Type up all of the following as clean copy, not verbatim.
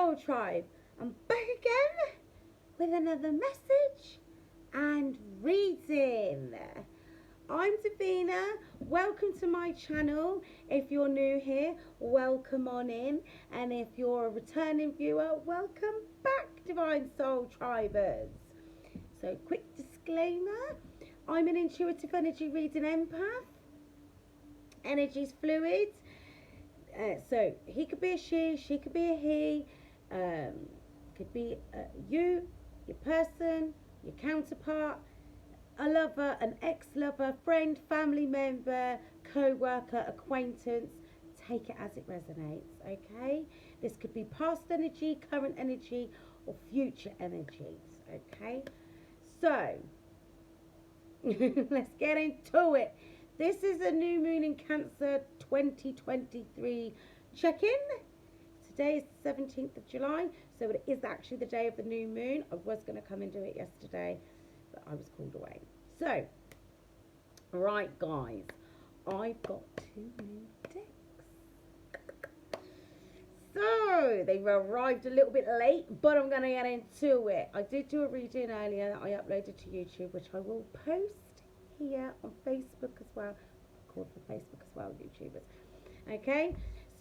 Soul Tribe. I'm back again with another message and reading. I'm Divina. Welcome to my channel. If you're new here, welcome on in. And if you're a returning viewer, welcome back, Divine Soul Tribers. So, quick disclaimer. I'm an intuitive energy reading empath. Energy's fluid. So he could be a she could be a he, could be you, your person, your counterpart, a lover, an ex-lover, friend, family member, co-worker, acquaintance. Take it as it resonates, okay? This could be past energy, current energy, or future energies, okay? So, let's get into it. This is a new moon in Cancer 2023 check-in. Today is the 17th of July, so it is actually the day of the new moon. I was going to come and do it yesterday, but I was called away. So, right guys, I've got two new decks. So, they arrived a little bit late, but I'm going to get into it. I did do a reading earlier that I uploaded to YouTube, which I will post here on Facebook as well. Called for Facebook as well, YouTubers. Okay,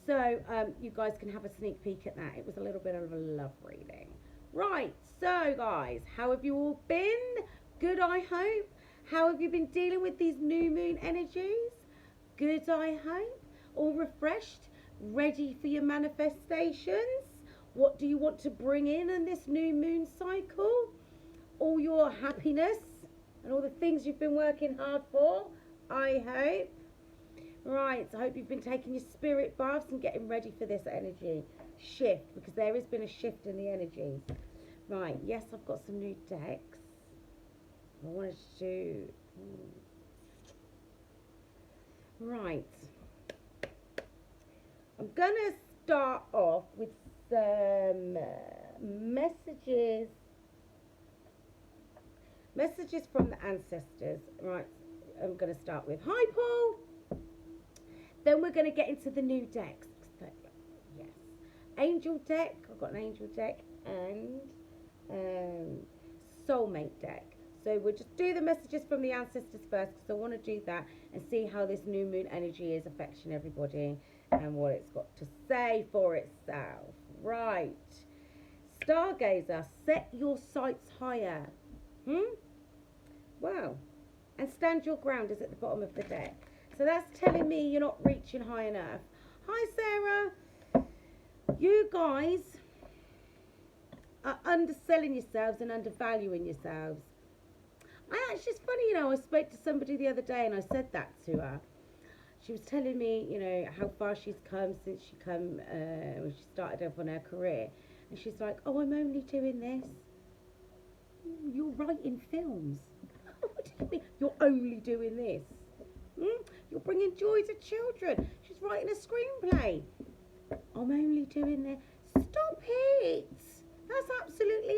so you guys can have a sneak peek at that. It was a little bit of a love reading. Right, so guys, how have you all been? Good, I hope. How have you been dealing with these new moon energies? Good, I hope. All refreshed, ready for your manifestations? What do you want to bring in this new moon cycle? All your happiness and all the things you've been working hard for, I hope. Right, I hope you've been taking your spirit baths and getting ready for this energy shift, because there has been a shift in the energies. Right, yes, I've got some new decks. I wanted to do... Right. I'm going to start off with some messages from the ancestors. Right, I'm going to start with hi Paul, then we're going to get into the new decks. Yes, angel deck, I've got an angel deck, and soulmate deck. So we'll just do the messages from the ancestors first, because I want to do that and see how this new moon energy is affecting everybody and what it's got to say for itself. Right, Stargazer, set your sights higher. Wow. And stand your ground is at the bottom of the deck. So that's telling me you're not reaching high enough. Hi, Sarah. You guys are underselling yourselves and undervaluing yourselves. It's funny, I spoke to somebody the other day and I said that to her. She was telling me, how far she's come since when she started off on her career. And she's like, oh, I'm only doing this. You're writing films. What do you mean you're only doing this? You're bringing joy to children. She's writing a screenplay. I'm only doing this. Stop it. That's absolutely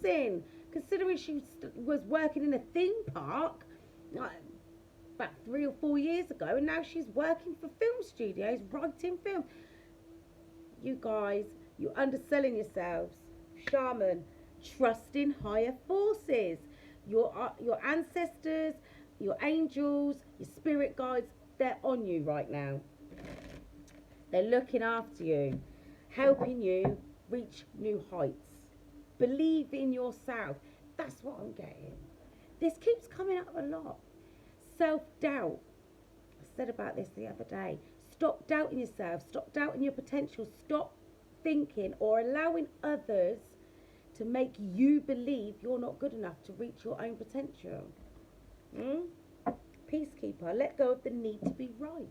amazing. Considering she was working in a theme park about 3 or 4 years ago, and now she's working for film studios, writing film. You guys, you're underselling yourselves. Shaman, trust in higher forces. Your ancestors, your angels, your spirit guides, they're on you right now. They're looking after you, helping you reach new heights. Believe in yourself. That's what I'm getting. This keeps coming up a lot. Self-doubt. I said about this the other day. Stop doubting yourself. Stop doubting your potential. Stop thinking or allowing others to make you believe you're not good enough to reach your own potential. Peacekeeper, let go of the need to be right.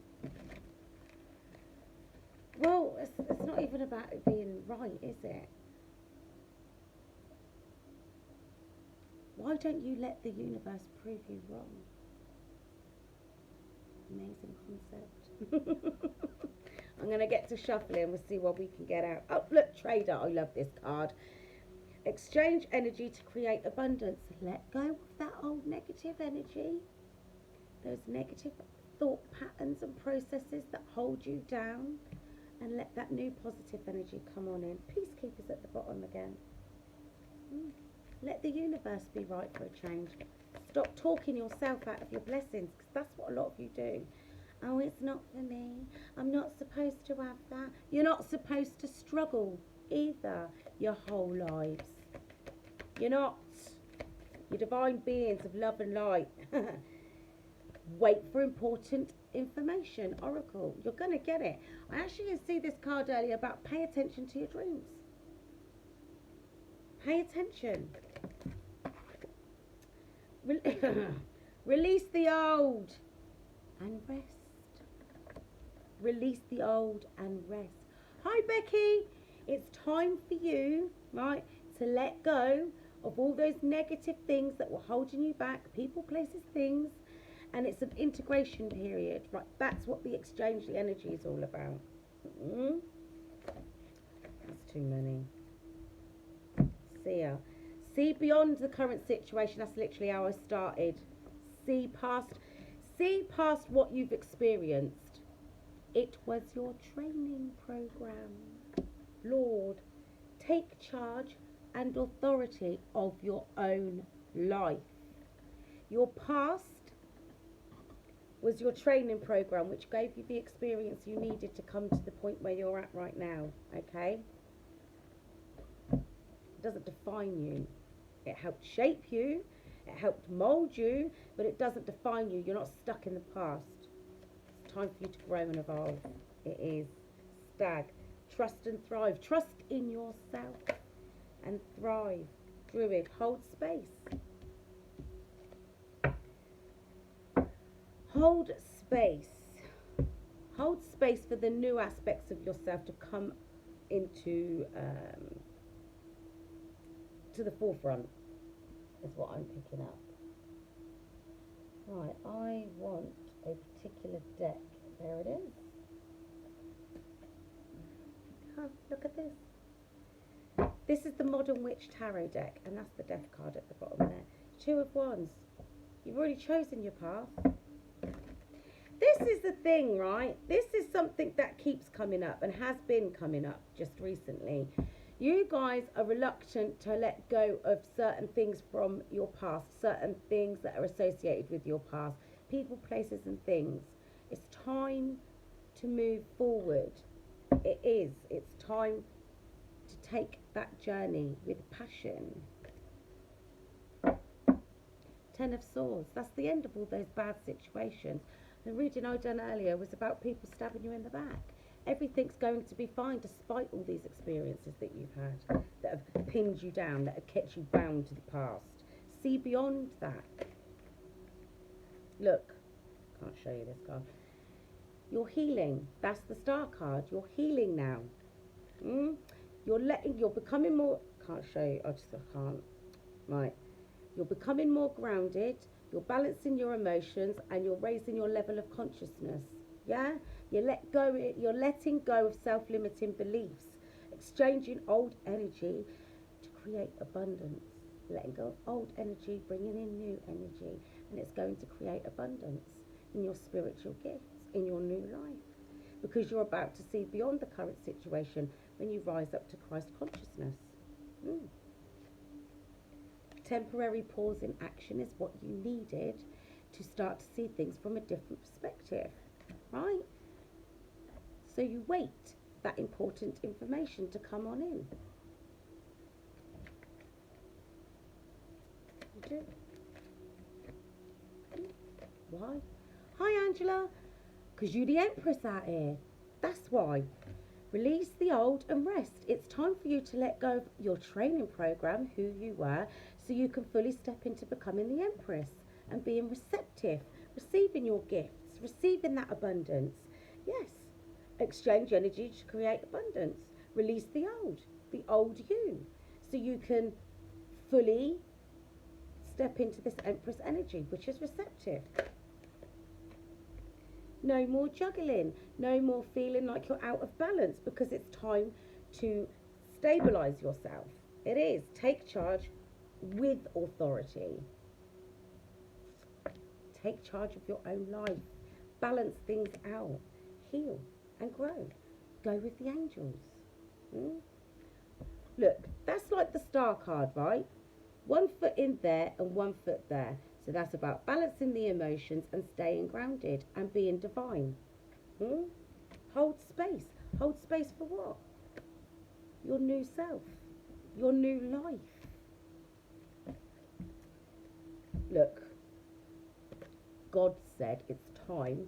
Well, it's not even about it being right, is it? Why don't you let the universe prove you wrong? Amazing concept. I'm going to get to shuffling. We'll see what we can get out. Oh, look, Trader. I love this card. Exchange energy to create abundance. Let go of that old negative energy. Those negative thought patterns and processes that hold you down. and let that new positive energy come on in. Peacekeepers at the bottom again. Let the universe be right for a change. Stop talking yourself out of your blessings, because that's what a lot of you do. Oh, it's not for me. I'm not supposed to have that. You're not supposed to struggle either your whole lives. You're not. You're divine beings of love and light. Wait for important information. Oracle, you're going to get it. I actually see this card earlier about pay attention to your dreams. Pay attention. Release the old and rest. Release the old and rest. Hi, Becky. It's time for you, right, to let go of all those negative things that were holding you back. People, places, things. And it's an integration period, right? That's what the exchange, the energy is all about. That's too many. See ya. See beyond the current situation. That's literally how I started. See past what you've experienced. It was your training program. Lord, take charge and authority of your own life. Your past was your training program, which gave you the experience you needed to come to the point where you're at right now, okay? It doesn't define you. It helped shape you, it helped mold you, but it doesn't define you. You're not stuck in the past. It's time for you to grow and evolve. It is. Stag, trust and thrive. Trust in yourself and thrive. Druid, hold space. Hold space. Hold space for the new aspects of yourself to come into to the forefront, is what I'm picking up. Right, I want a particular deck. There it is. Oh, look at this. This is the Modern Witch Tarot deck, and that's the Death card at the bottom there. 2 of Wands. You've already chosen your path. This is the thing, right? This is something that keeps coming up and has been coming up just recently. You guys are reluctant to let go of certain things from your past, certain things that are associated with your past, people, places and things. It's time to move forward. It is. It's time to take that journey with passion. 10 of Swords. That's the end of all those bad situations. The reading I done earlier was about people stabbing you in the back. Everything's going to be fine despite all these experiences that you've had, that have pinned you down, that have kept you bound to the past. See beyond that. Look, can't show you this card. You're healing. That's the Star card. You're healing now. You're becoming more, can't show you, I can't. Right. You're becoming more grounded. You're balancing your emotions and you're raising your level of consciousness. Yeah? You're letting go of self-limiting beliefs, exchanging old energy to create abundance. Letting go of old energy, bringing in new energy, and it's going to create abundance in your spiritual gifts, in your new life, because you're about to see beyond the current situation when you rise up to Christ consciousness. Temporary pause in action is what you needed to start to see things from a different perspective, right? So you wait that important information to come on in. You do. Why? Hi, Angela. Because you're the Empress out here. That's why. Release the old and rest. It's time for you to let go of your training program, who you were, so you can fully step into becoming the Empress and being receptive, receiving your gifts, receiving that abundance. Yes, exchange energy to create abundance. Release the old you, so you can fully step into this Empress energy, which is receptive. No more juggling, no more feeling like you're out of balance, because it's time to stabilize yourself. It is. Take charge with authority. Take charge of your own life. Balance things out. Heal and grow. go with the angels. Look, that's like the star card, right? 1 foot in there and 1 foot there. So that's about balancing the emotions and staying grounded and being divine. Hold space. Hold space for what? Your new self. Your new life. Look, God said it's time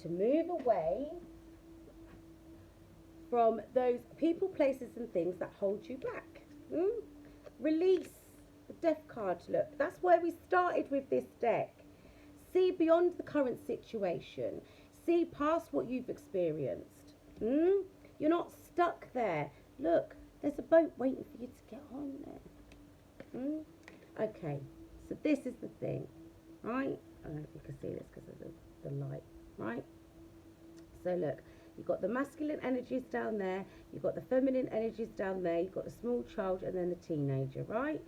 to move away from those people, places and things that hold you back. Release the death card. Look, that's where we started with this deck. See beyond the current situation. See past what you've experienced. You're not stuck there. Look, there's a boat waiting for you to get on there. Okay, so this is the thing, right? I don't know if you can see this because of the light, right? So look, you've got the masculine energies down there, you've got the feminine energies down there, you've got the small child and then the teenager, right?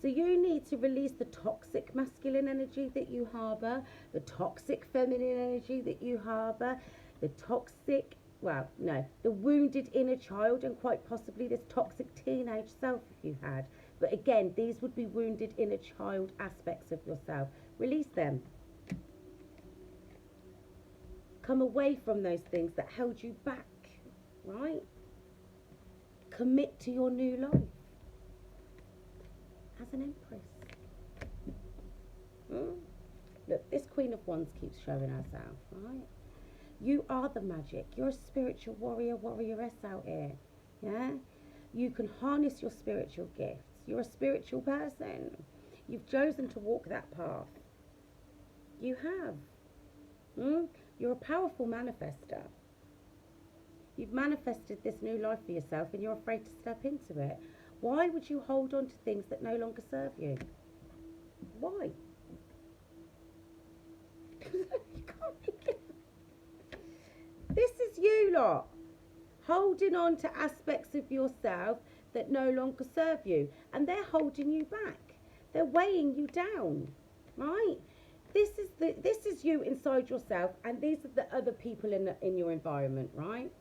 So you need to release the toxic masculine energy that you harbour, the toxic feminine energy that you harbour, the toxic, the wounded inner child, and quite possibly this toxic teenage self if you had. But again, these would be wounded inner child aspects of yourself. Release them. Come away from those things that held you back, right? Commit to your new life as an empress. Look, this Queen of Wands keeps showing herself, right? You are the magic. You're a spiritual warrior, warrioress out here, yeah? You can harness your spiritual gifts. You're a spiritual person. You've chosen to walk that path. You have. You're a powerful manifester. You've manifested this new life for yourself and you're afraid to step into it. Why would you hold on to things that no longer serve you? Why? You can't make it. This is you lot. Holding on to aspects of yourself that no longer serve you. And they're holding you back. They're weighing you down. Right? This is you inside yourself, and these are the other people in your environment, right?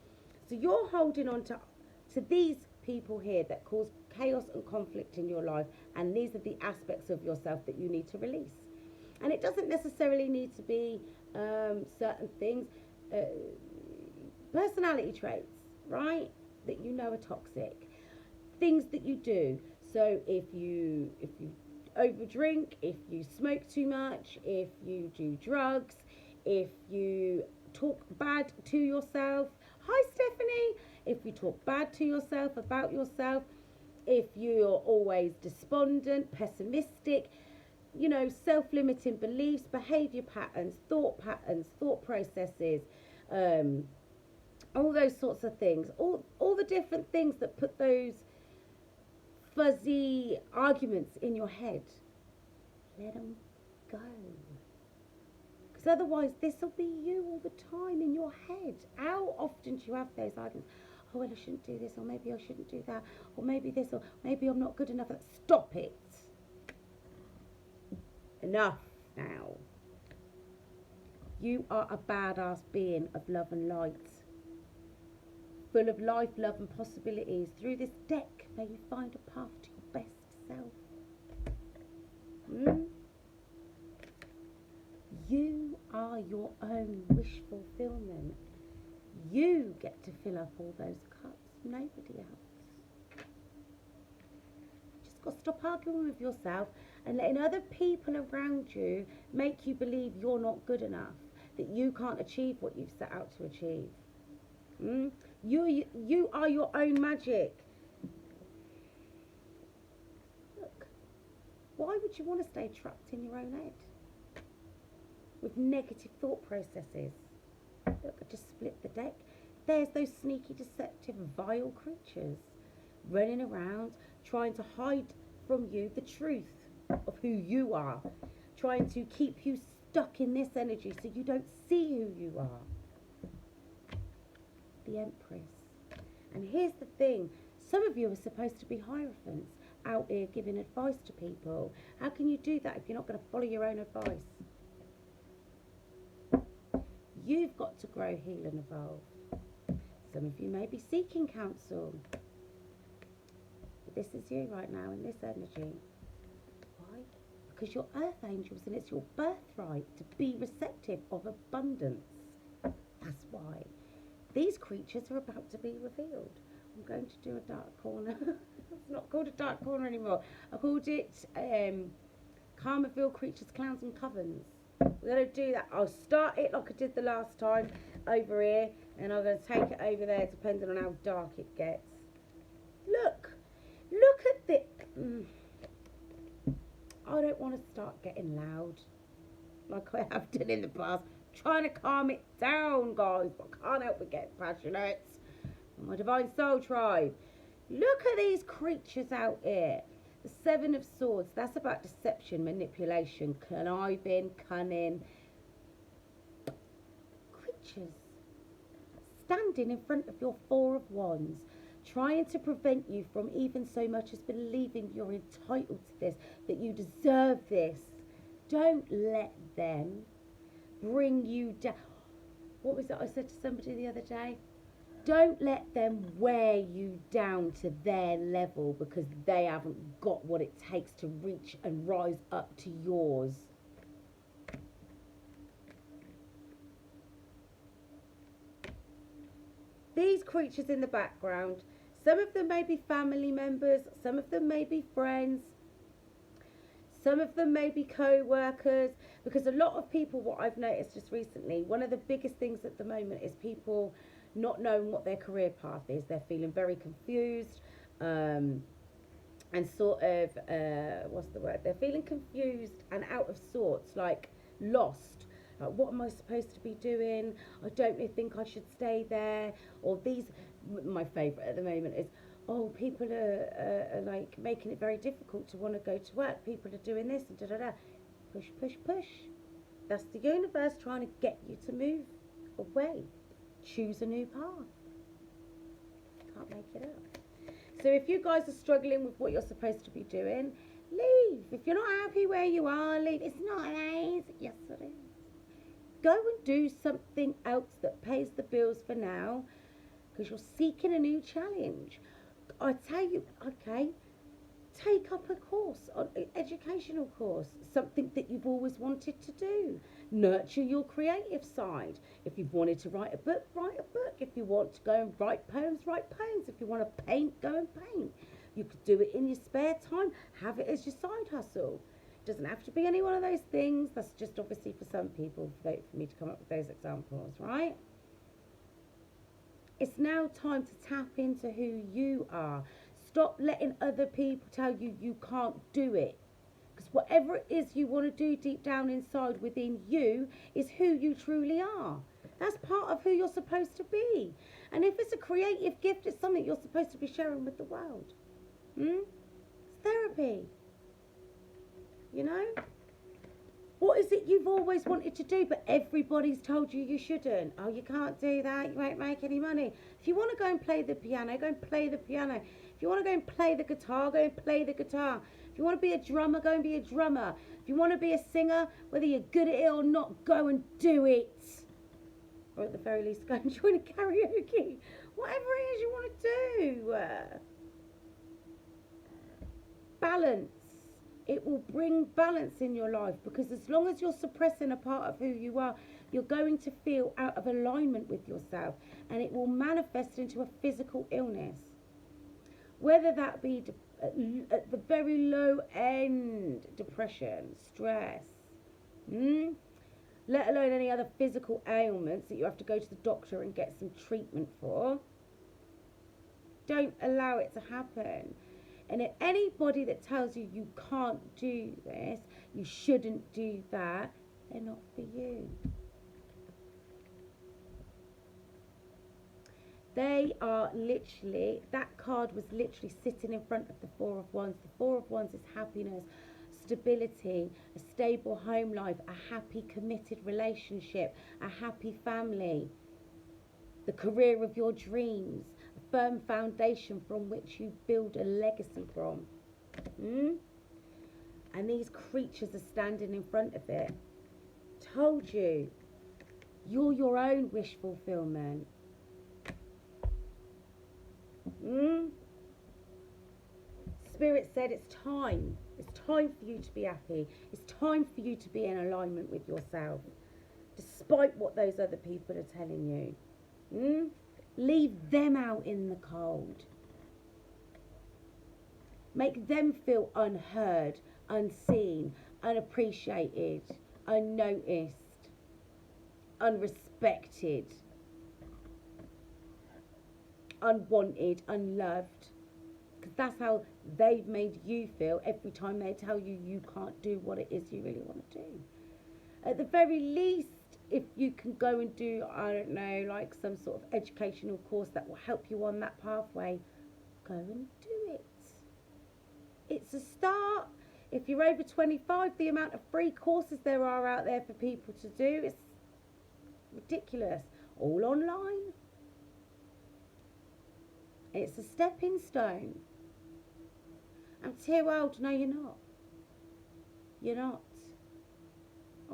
So you're holding on to these people here that cause chaos and conflict in your life, and these are the aspects of yourself that you need to release. And it doesn't necessarily need to be certain things, personality traits, right? That you know are toxic. Things that you do. So if you overdrink, if you smoke too much, if you do drugs, if you talk bad to yourself. Hi Stephanie. If you talk bad to yourself, about yourself, if you're always despondent, pessimistic, self-limiting beliefs, behaviour patterns, thought processes, all those sorts of things, all the different things that put those fuzzy arguments in your head, let them go. Because otherwise this will be you all the time in your head. How often do you have those arguments? Oh, well, I shouldn't do this, or maybe I shouldn't do that, or maybe this, or maybe I'm not good enough. Stop it. Enough now. You are a badass being of love and light, full of life, love and possibilities. Through this deck, may you find a path to your best self. You are your own wish fulfillment. You get to fill up all those cups, nobody else. Just got to stop arguing with yourself and letting other people around you make you believe you're not good enough, that you can't achieve what you've set out to achieve. You are your own magic. Look, why would you want to stay trapped in your own head with negative thought processes? Look, I just split the deck. There's those sneaky, deceptive, vile creatures running around trying to hide from you the truth of who you are, trying to keep you stuck in this energy so you don't see who you are. The Empress. And here's the thing, some of you are supposed to be hierophants out here giving advice to people. How can you do that if you're not going to follow your own advice? You've got to grow, heal and evolve. Some of you may be seeking counsel. But this is you right now in this energy. Why? Because you're earth angels and it's your birthright to be receptive of abundance. That's why. These creatures are about to be revealed. I'm going to do a dark corner. It's not called a dark corner anymore. I called it Karmaville Creatures, Clowns and Covens. We're going to do that. I'll start it like I did the last time over here, and I'm going to take it over there depending on how dark it gets. Look at the... I don't want to start getting loud like I have done in the past. Trying to calm it down, guys, but I can't help but get passionate. My Divine Soul Tribe. Look at these creatures out here. The Seven of Swords. That's about deception, manipulation, conniving, cunning. Creatures standing in front of your Four of Wands, trying to prevent you from even so much as believing you're entitled to this, that you deserve this. Don't let them bring you down. What was it I said to somebody the other day? Don't let them wear you down to their level because they haven't got what it takes to reach and rise up to yours. These creatures in the background, some of them may be family members, some of them may be friends, some of them may be co-workers, because a lot of people, what I've noticed just recently, one of the biggest things at the moment is people not knowing what their career path is. They're feeling very confused and sort of, what's the word? They're feeling confused and out of sorts, like lost. Like, what am I supposed to be doing? I don't really think I should stay there. Or these, my favourite at the moment is, oh, people are like making it very difficult to want to go to work. People are doing this and da-da-da. Push, push, push. That's the universe trying to get you to move away. Choose a new path. Can't make it up. So if you guys are struggling with what you're supposed to be doing, leave. If you're not happy where you are, leave. It's not nice. Yes, it is. Go and do something else that pays the bills for now, because you're seeking a new challenge. I tell you, okay, take up a course, an educational course, something that you've always wanted to do. Nurture your creative side. If you've wanted to write a book, write a book. If you want to go and write poems, write poems. If you want to paint, go and paint. You could do it in your spare time. Have it as your side hustle. Doesn't have to be any one of those things. That's just obviously for some people, for me to come up with those examples, right? It's now time to tap into who you are. Stop letting other people tell you you can't do it. Because whatever it is you want to do deep down inside within you is who you truly are. That's part of who you're supposed to be. And if it's a creative gift, it's something you're supposed to be sharing with the world. It's therapy. You know? What is it you've always wanted to do, but everybody's told you you shouldn't? Oh, you can't do that. You won't make any money. If you want to go and play the piano, go and play the piano. If you want to go and play the guitar, go and play the guitar. If you want to be a drummer, go and be a drummer. If you want to be a singer, whether you're good at it or not, go and do it. Or at the very least, go and join a karaoke. Whatever it is you want to do. Balance. It will bring balance in your life, because as long as you're suppressing a part of who you are, you're going to feel out of alignment with yourself, and it will manifest into a physical illness. Whether that be at the very low end, depression, stress, let alone any other physical ailments that you have to go to the doctor and get some treatment for. Don't allow it to happen. And if anybody that tells you you can't do this, you shouldn't do that, they're not for you. They are literally, that card was literally sitting in front of the Four of Wands. The Four of Wands is happiness, stability, a stable home life, a happy committed relationship, a happy family, the career of your dreams, a firm foundation from which you build a legacy from. And these creatures are standing in front of it. Told you, you're your own wish fulfillment. Mm? Spirit said it's time. It's time for you to be happy. It's time for you to be in alignment with yourself, despite what those other people are telling you. Mm? Leave them out in the cold. Make them feel unheard, unseen, unappreciated, unnoticed, unrespected, unwanted, unloved. Because that's how they've made you feel every time they tell you you can't do what it is you really want to do. At the very least, if you can go and do, I don't know, like some sort of educational course that will help you on that pathway, go and do it. It's a start. If you're over 25, the amount of free courses there are out there for people to do is ridiculous. All online. It's a stepping stone. I'm too old. No, you're not. You're not.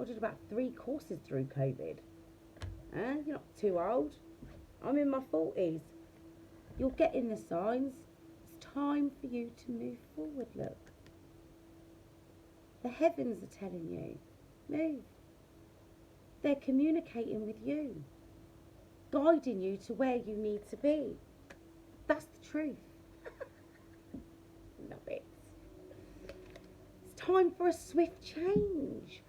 I did about 3 courses through COVID. You're not too old. I'm in my 40s. You're getting the signs. It's time for you to move forward, look. The heavens are telling you, move. They're communicating with you, guiding you to where you need to be. That's the truth. Love it. It's time for a swift change.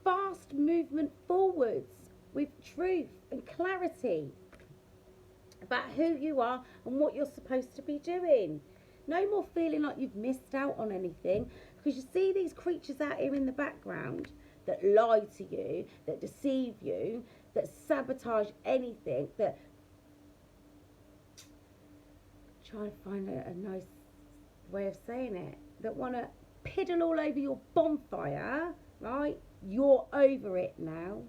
Fast movement forwards with truth and clarity about who you are and what you're supposed to be doing. No more feeling like you've missed out on anything, because you see these creatures out here in the background that lie to you, that deceive you, that sabotage anything, that try to find a nice way of saying it, that want to piddle all over your bonfire, right? You're over it now.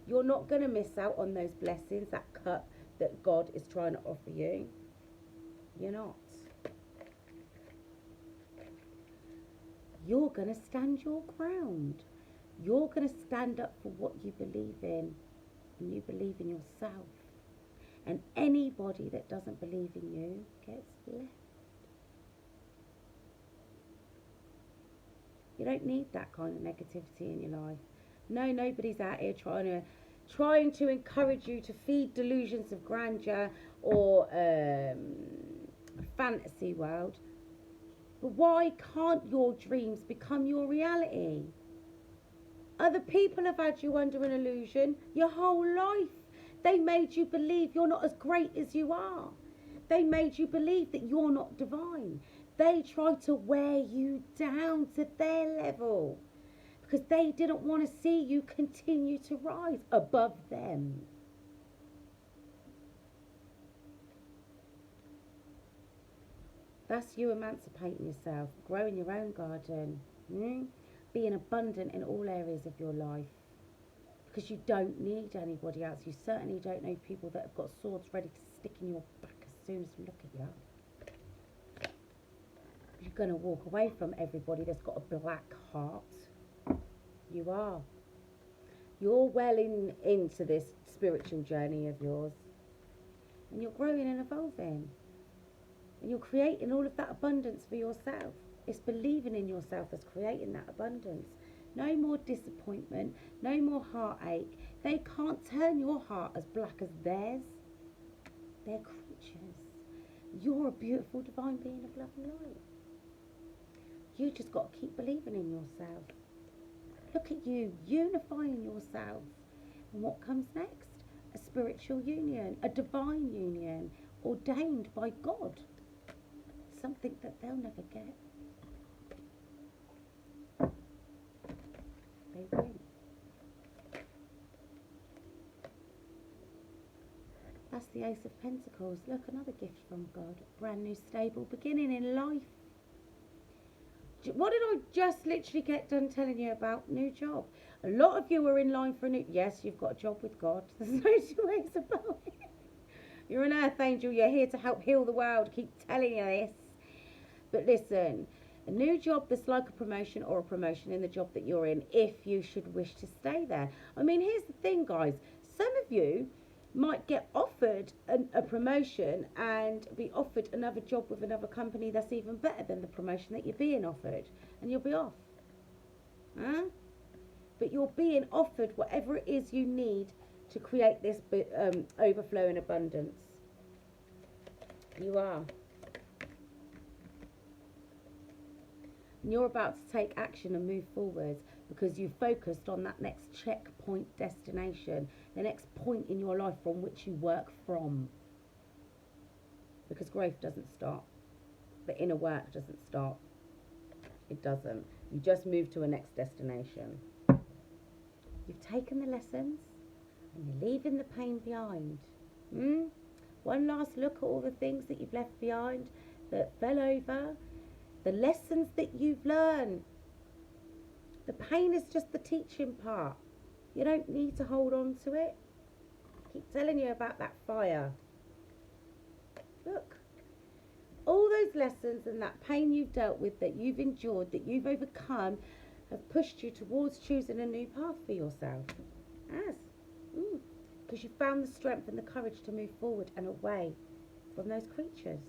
You're not going to miss out on those blessings, that cup that God is trying to offer you. You're not. You're going to stand your ground. You're going to stand up for what you believe in, and you believe in yourself. And anybody that doesn't believe in you gets left. You don't need that kind of negativity in your life. No, nobody's out here trying to encourage you to feed delusions of grandeur or a fantasy world. But why can't your dreams become your reality? Other people have had you under an illusion your whole life. They made you believe you're not as great as you are. They made you believe that you're not divine. They tried to wear you down to their level because they didn't want to see you continue to rise above them. That's you emancipating yourself, growing your own garden, being abundant in all areas of your life. Because you don't need anybody else. You certainly don't need people that have got swords ready to stick in your back as soon as you look at you. You're going to walk away from everybody that's got a black heart. You are. You're well into this spiritual journey of yours. And you're growing and evolving. And you're creating all of that abundance for yourself. It's believing in yourself that's creating that abundance. No more disappointment, no more heartache. They can't turn your heart as black as theirs. They're creatures. You're a beautiful divine being of love and light. You just got to keep believing in yourself. Look at you, unifying yourself. And what comes next? A spiritual union, a divine union, ordained by God. Something that they'll never get. They won't. That's the Ace of Pentacles. Look, another gift from God. Brand new stable beginning in life. What did I just literally get done telling you about? New job. A lot of you are in line for a new... Yes, you've got a job with God. There's no two ways about it. You're an earth angel. You're here to help heal the world. Keep telling you this. But listen, a new job that's like a promotion or a promotion in the job that you're in, if you should wish to stay there. I mean, here's the thing, guys. Some of you might get offered a promotion and be offered another job with another company that's even better than the promotion that you're being offered, and you'll be off. Huh? But you're being offered whatever it is you need to create this overflow and abundance. You are. And you're about to take action and move forwards because you've focused on that next checkpoint destination, the next point in your life from which you work from. Because growth doesn't stop. The inner work doesn't stop. It doesn't. You just move to a next destination. You've taken the lessons and you're leaving the pain behind. One last look at all the things that you've left behind that fell over. The lessons that you've learned. The pain is just the teaching part. You don't need to hold on to it. I keep telling you about that fire. Look. All those lessons and that pain you've dealt with, that you've endured, that you've overcome, have pushed you towards choosing a new path for yourself. Yes. Because you found the strength and the courage to move forward and away from those creatures.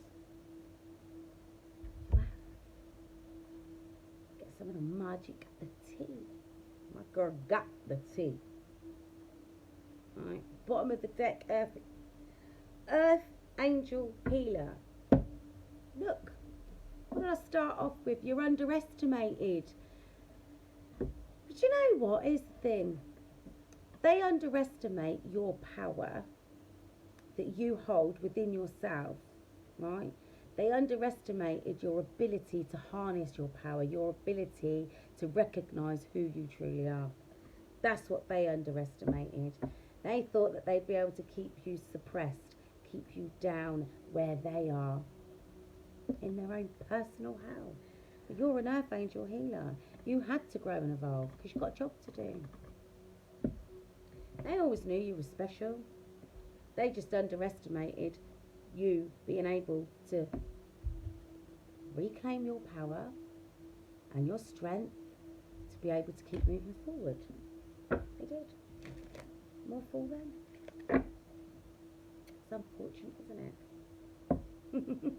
Get some of the magic, the tea. My girl got the tea. Alright, bottom of the deck, Earth Angel Healer. Look, what did I start off with? You're underestimated. But you know what is the thing? They underestimate your power that you hold within yourself, right? They underestimated your ability to harness your power, your ability to recognise who you truly are. That's what they underestimated. They thought that they'd be able to keep you suppressed, keep you down where they are, in their own personal hell. But you're an Earth Angel Healer. You had to grow and evolve because you've got a job to do. They always knew you were special. They just underestimated you being able to reclaim your power and your strength to be able to keep moving forward. They did. More for them. It's unfortunate, isn't it?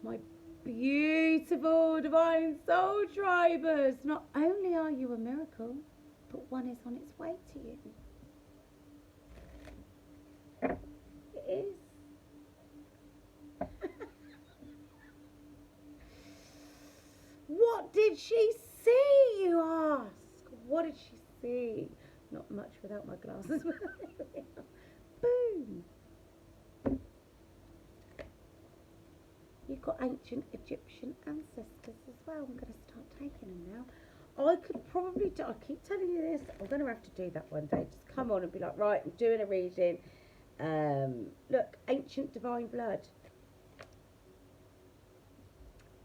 My beautiful divine soul tribers, not only are you a miracle, but one is on its way to you. It is. What did she see, you ask? What did she see? Not much without my glasses. Boom. You've got ancient Egyptian ancestors as well. I'm going to start taking them now. I could probably do, I keep telling you this, I'm going to have to do that one day. Just come on and be like, right, I'm doing a reading. Look, ancient divine blood.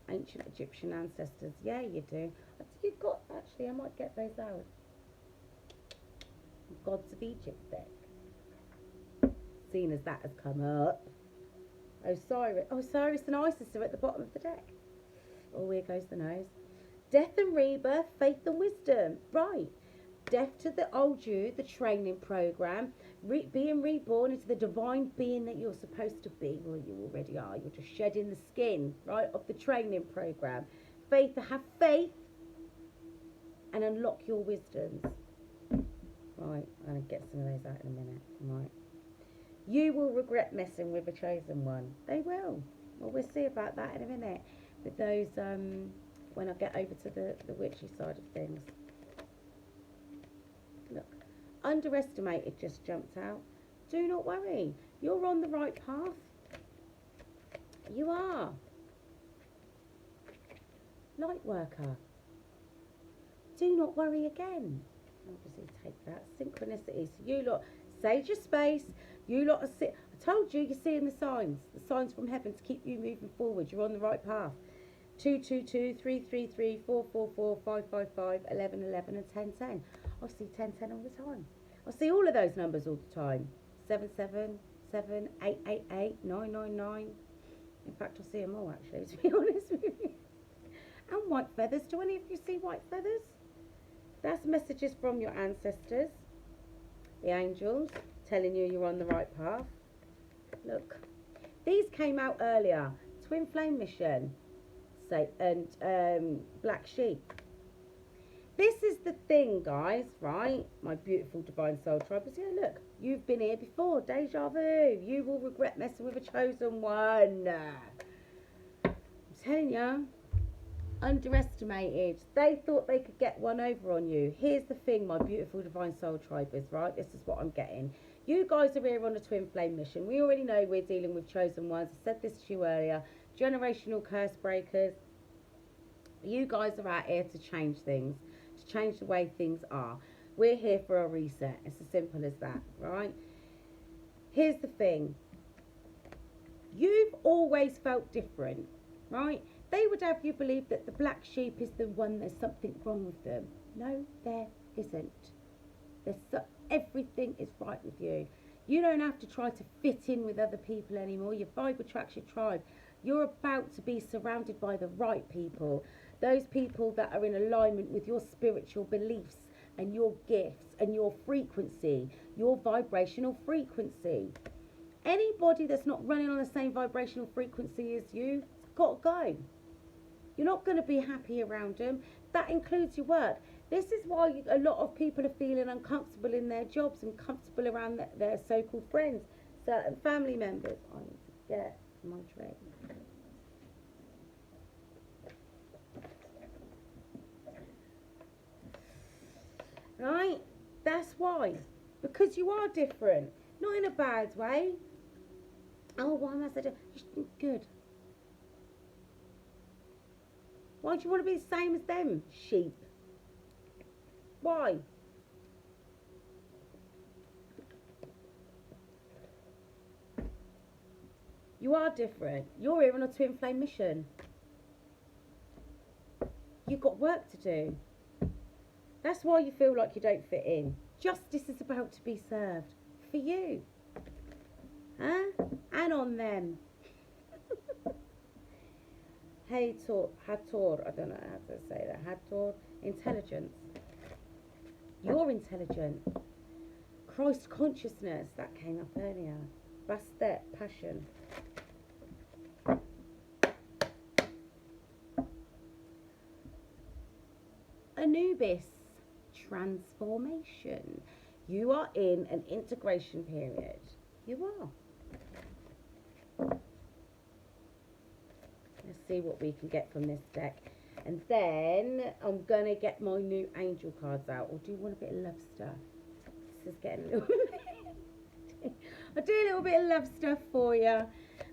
Ancient Egyptian ancestors. Yeah, you do. You've got, actually, I might get those out. Gods of Egypt deck. Seeing as that has come up. Osiris and Isis are at the bottom of the deck. Oh, here goes the nose. Death and rebirth, faith and wisdom. Right. Death to the old you, the training program. Being reborn into the divine being that you're supposed to be. Well, you already are. You're just shedding the skin, right, of the training program. Faith, to have faith and unlock your wisdoms. Right, I'm going to get some of those out in a minute. Right. You will regret messing with a chosen one. They will. Well, we'll see about that in a minute. With those, when I get over to the witchy side of things. Look, underestimated just jumped out. Do not worry. You're on the right path. You are. Light worker. Do not worry again. Obviously take that. Synchronicity. So you lot, sage your space. You lot are I told you, you're seeing the signs from heaven to keep you moving forward. You're on the right path. 222, 333, 444, 555, 1111 and 1010. I see 1010 all the time. I see all of those numbers all the time. 777, 888, 999. In fact, I see them all actually, to be honest with you. And white feathers. Do any of you see white feathers? That's messages from your ancestors, the angels, telling you you're on the right path. Look, these came out earlier. Twin Flame Mission, say, and Black Sheep. This is the thing, guys, right? My beautiful divine soul tribers. Yeah, look, you've been here before. Deja vu. You will regret messing with a chosen one. I'm telling you, underestimated. They thought they could get one over on you. Here's the thing, my beautiful divine soul tribers, right? This is what I'm getting. You guys are here on a twin flame mission. We already know we're dealing with chosen ones. I said this to you earlier. Generational curse breakers. You guys are out here to change things, to change the way things are. We're here for a reset. It's as simple as that, right? Here's the thing. You've always felt different, right? They would have you believe that the black sheep is the one there's something wrong with them. No, there isn't. Everything is right with you. You don't have to try to fit in with other people anymore. Your vibe attracts your tribe. You're about to be surrounded by the right people. Those people that are in alignment with your spiritual beliefs and your gifts and your frequency, your vibrational frequency. Anybody that's not running on the same vibrational frequency as you, it's got to go. You're not going to be happy around them. That includes your work. This is why a lot of people are feeling uncomfortable in their jobs and comfortable around their so-called friends, certain family members. I need to get my drink. Right? That's why. Because you are different. Not in a bad way. Oh, why must I do? Good. Why do you want to be the same as them, sheep? Why? You are different. You're here on a twin flame mission. You've got work to do. That's why you feel like you don't fit in. Justice is about to be served. For you. Huh? And on them. Hator, I don't know how to say that. Hator, intelligence. You're intelligent. Christ consciousness, that came up earlier. Bastet, passion. Anubis, transformation. You are in an integration period. You are. Let's see what we can get from this deck. And then I'm going to get my new angel cards out. Or do you want a bit of love stuff? This is getting a little I'll do a little bit of love stuff for you.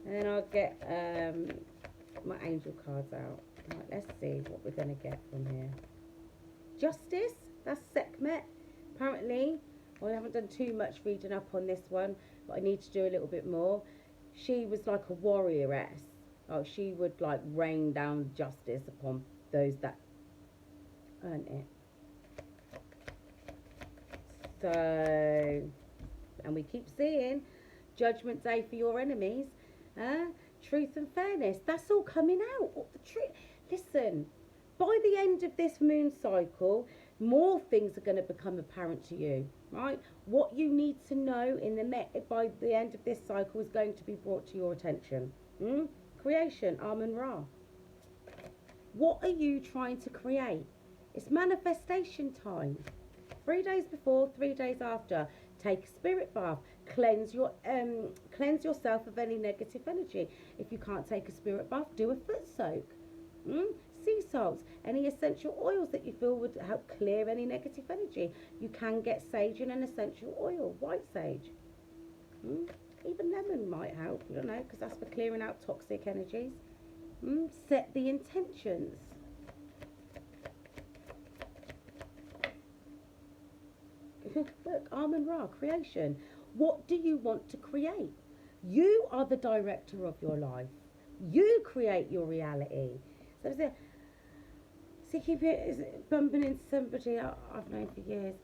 And then I'll get my angel cards out. Right, let's see what we're going to get from here. Justice. That's Sekhmet. Apparently, I haven't done too much reading up on this one. But I need to do a little bit more. She was like a warrioress. Oh, she would like rain down justice upon those that earn it. So, and we keep seeing Judgment Day for your enemies. Truth and fairness. That's all coming out. What the truth? Listen, by the end of this moon cycle, more things are going to become apparent to you, right? What you need to know by the end of this cycle is going to be brought to your attention. Creation, Amun-Ra. What are you trying to create? It's manifestation time. 3 days before, 3 days after. Take a spirit bath. Cleanse yourself of any negative energy. If you can't take a spirit bath, do a foot soak. Sea salts, any essential oils that you feel would help clear any negative energy. You can get sage in an essential oil, white sage. Even lemon might help, I don't know, because that's for clearing out toxic energies. Set the intentions. Look, Amun-Ra, creation. What do you want to create? You are the director of your life. You create your reality. So keep bumping into somebody I've known for years.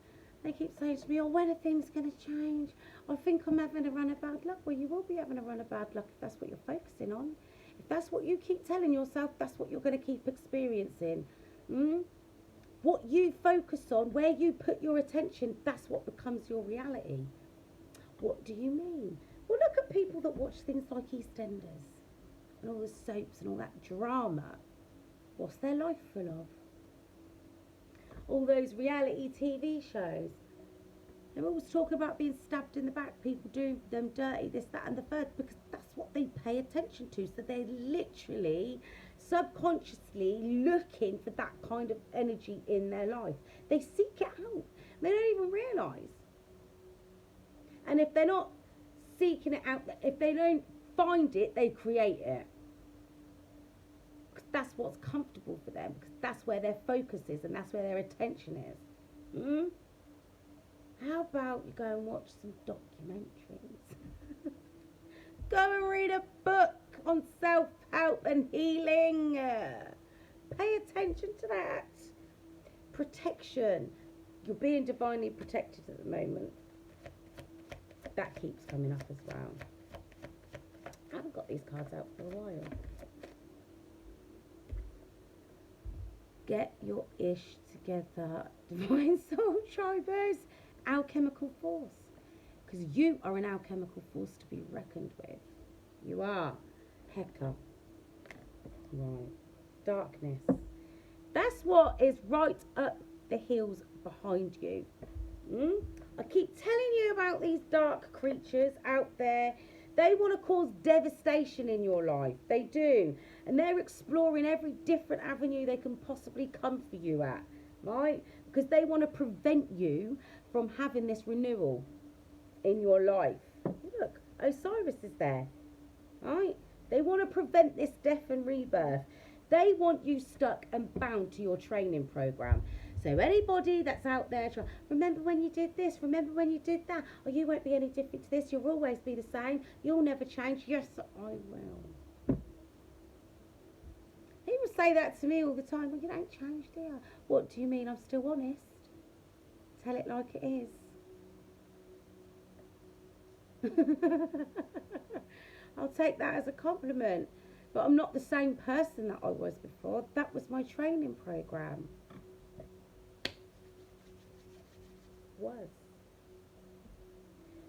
They keep saying to me, oh, when are things going to change? I think I'm having a run of bad luck. Well, you will be having a run of bad luck if that's what you're focusing on. If that's what you keep telling yourself, that's what you're going to keep experiencing. What you focus on, where you put your attention, that's what becomes your reality. What do you mean? Well, look at people that watch things like EastEnders and all the soaps and all that drama. What's their life full of? All those reality TV shows. They're always talking about being stabbed in the back. People do them dirty, this, that, and the third, because that's what they pay attention to. So they're literally, subconsciously looking for that kind of energy in their life. They seek it out. They don't even realise. And if they're not seeking it out, if they don't find it, they create it. Because that's what's comfortable for them. Because that's where their focus is and that's where their attention is. How about you go and watch some documentaries? Go and read a book on self-help and healing. Pay attention to that. Protection. You're being divinely protected at the moment. That keeps coming up as well. I haven't got these cards out for a while. Get your ish together. Divine Soul Tribers. Alchemical force. Because you are an alchemical force to be reckoned with. You are. Hecker. Right. Darkness. That's what is right up the hills behind you. I keep telling you about these dark creatures out there. They want to cause devastation in your life. They do. And they're exploring every different avenue they can possibly come for you at. Right? Because they want to prevent you from having this renewal in your life. Look, Osiris is there. Right? They want to prevent this death and rebirth. They want you stuck and bound to your training program. So anybody that's out there, remember when you did this, remember when you did that, or you won't be any different to this, you'll always be the same, you'll never change. Yes, I will. People say that to me all the time. Well, you don't change, do you? What do you mean? I'm still honest. Tell it like it is. I'll take that as a compliment. But I'm not the same person that I was before. That was my training program. Was.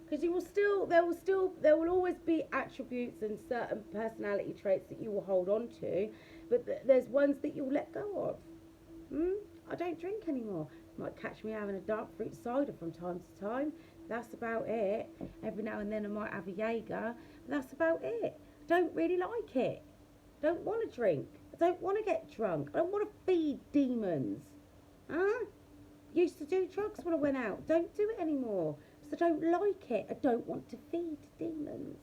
Because there will always be attributes and certain personality traits that you will hold on to, but there's ones that you'll let go of. I don't drink anymore. You might catch me having a dark fruit cider from time to time. That's about it. Every now and then I might have a Jaeger. That's about it. Don't really like it. Don't want to drink. I don't want to get drunk. I don't want to feed demons. Used to do drugs when I went out. Don't do it anymore. Because I don't like it. I don't want to feed demons.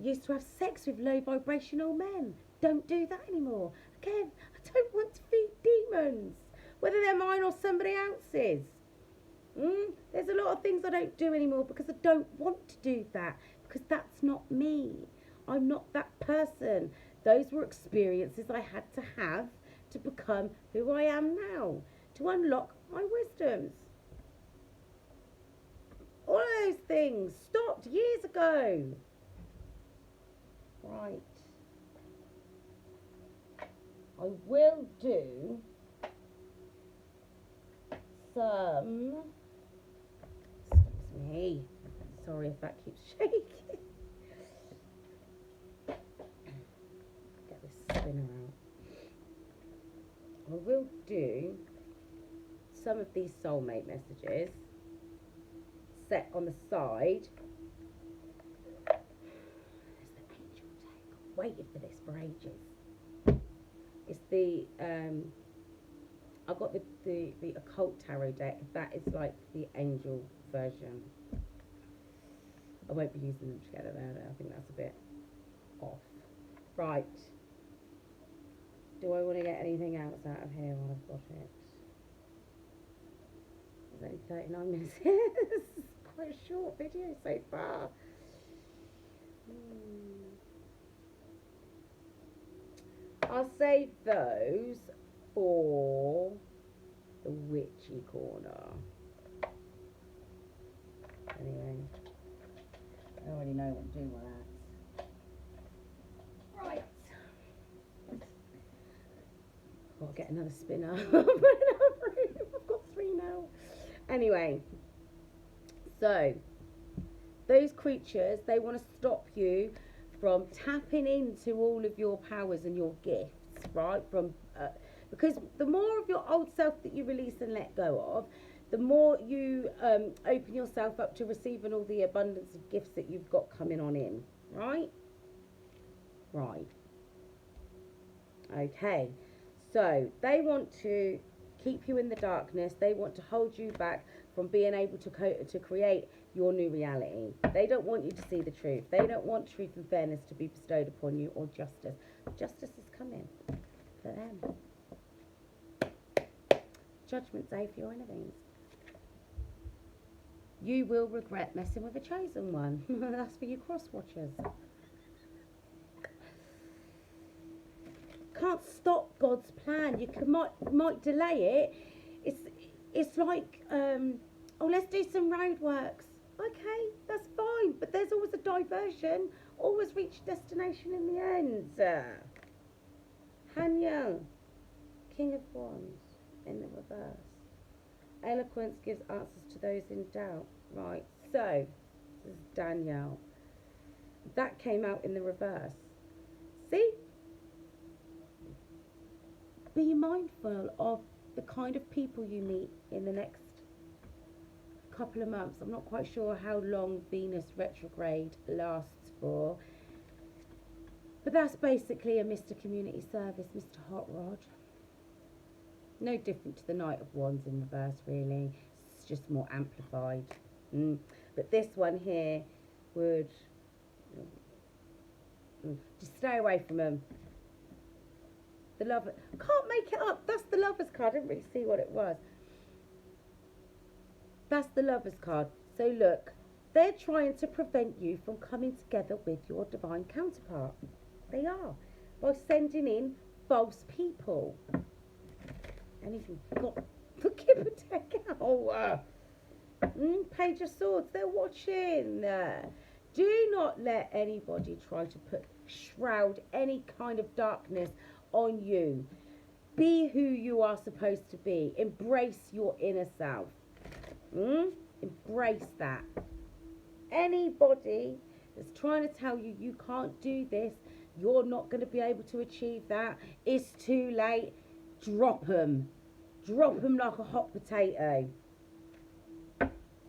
Used to have sex with low vibrational men. Don't do that anymore. Again, I don't want to feed demons. Whether they're mine or somebody else's. There's a lot of things I don't do anymore because I don't want to do that. Because that's not me. I'm not that person. Those were experiences I had to have to become who I am now. To unlock my wisdoms. All of those things stopped years ago. Right. I will do some... Excuse me. Sorry if that keeps shaking. Get this spinner out. I will do some of these soulmate messages set on the side. There's the angel deck. I've waited for this for ages. It's the I've got the occult tarot deck. That is like the angel version. I won't be using them together there. I think that's a bit off. Right. Do I want to get anything else out of here while I've got it? There's only 39 minutes. This is quite a short video so far. I'll save those for the witchy corner. Anyway, I already know what I'm doing with that. Right. I'll get another spinner. I've got 3 now. Anyway, so those creatures, they want to stop you from tapping into all of your powers and your gifts, right? Because the more of your old self that you release and let go of, the more you open yourself up to receiving all the abundance of gifts that you've got coming on in, right? Right. Okay. So they want to keep you in the darkness. They want to hold you back from being able to create your new reality. They don't want you to see the truth. They don't want truth and fairness to be bestowed upon you, or justice. Justice is coming for them. Judgment Day for your enemies. You will regret messing with a chosen one. That's for you cross watchers. Can't stop God's plan. You might delay it. It's like let's do some roadworks. Okay, that's fine, but there's always a diversion. Always reach destination in the end. Hanya, King of Wands in the reverse. Eloquence gives answers to those in doubt. Right, so this is Danielle. That came out in the reverse. See? Be mindful of the kind of people you meet in the next couple of months. I'm not quite sure how long Venus retrograde lasts for, but that's basically a Mr. Community Service, Mr. Hot Rod. No different to the Knight of Wands in reverse, really. It's just more amplified. But this one here would just stay away from them. The Lover. Can't make it up. That's the Lover's card. I didn't really see what it was. That's the Lover's card. So look, they're trying to prevent you from coming together with your divine counterpart. They are. By sending in false people. Anything got the Kipper out. Page of Swords, they're watching. Do not let anybody try to shroud any kind of darkness on you. Be who you are supposed to be. Embrace your inner self. Embrace that. Anybody that's trying to tell you you can't do this, you're not going to be able to achieve that, it's too late, drop them. Drop them like a hot potato.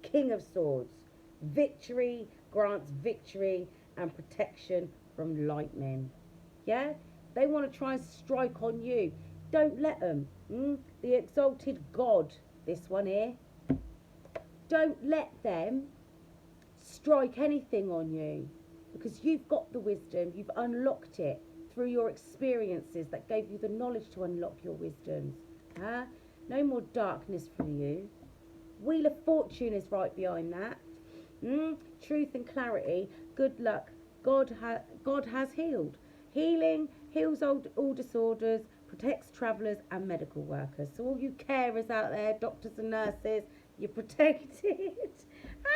King of Swords. Victory grants victory and protection from lightning. Yeah? They want to try and strike on you. Don't let them. The exalted God, this one here. Don't let them strike anything on you, because you've got the wisdom. You've unlocked it through your experiences that gave you the knowledge to unlock your wisdoms. No more darkness from you. Wheel of Fortune is right behind that. Truth and clarity. Good luck. God has healed. Healing heals all disorders, protects travellers and medical workers. So all you carers out there, doctors and nurses, you're protected.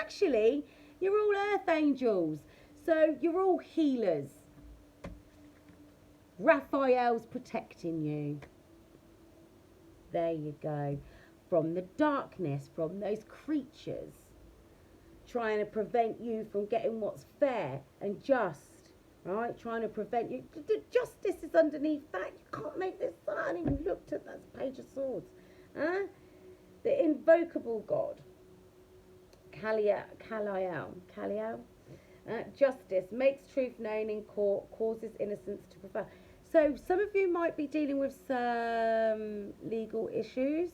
Actually, you're all earth angels. So you're all healers. Raphael's protecting you. There you go. From the darkness, from those creatures trying to prevent you from getting what's fair and just, right? Trying to prevent you. Justice is underneath that. You can't make this up. I haven't even looked at that Page of Swords. The invocable God. Kaliel. Justice makes truth known in court, causes innocence to prevail. So some of you might be dealing with some legal issues.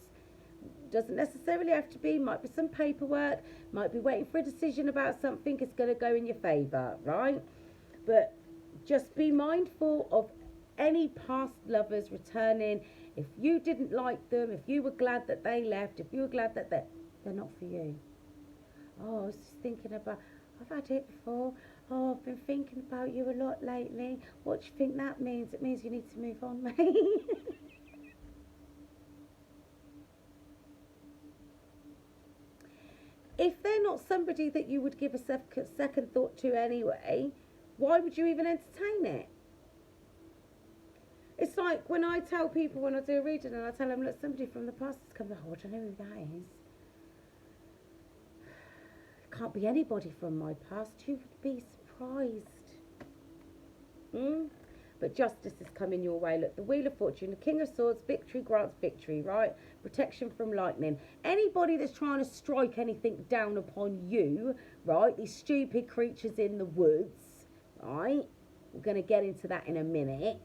Doesn't necessarily have to be. Might be some paperwork. Might be waiting for a decision about something. It's going to go in your favour, right? But just be mindful of any past lovers returning. If you didn't like them, if you were glad that they left, if you were glad that they're not for you. Oh, I was just thinking about, I've had it before. Oh, I've been thinking about you a lot lately. What do you think that means? It means you need to move on, mate. If they're not somebody that you would give a second thought to anyway, why would you even entertain it? It's like when I tell people, when I do a reading and I tell them, look, somebody from the past has come, oh, I don't know who that is. can't be anybody from my past. You would be surprised. But justice is coming your way. Look, the Wheel of Fortune, the King of Swords, victory grants victory, right? Protection from lightning. Anybody that's trying to strike anything down upon you, right? These stupid creatures in the woods, right? We're going to get into that in a minute.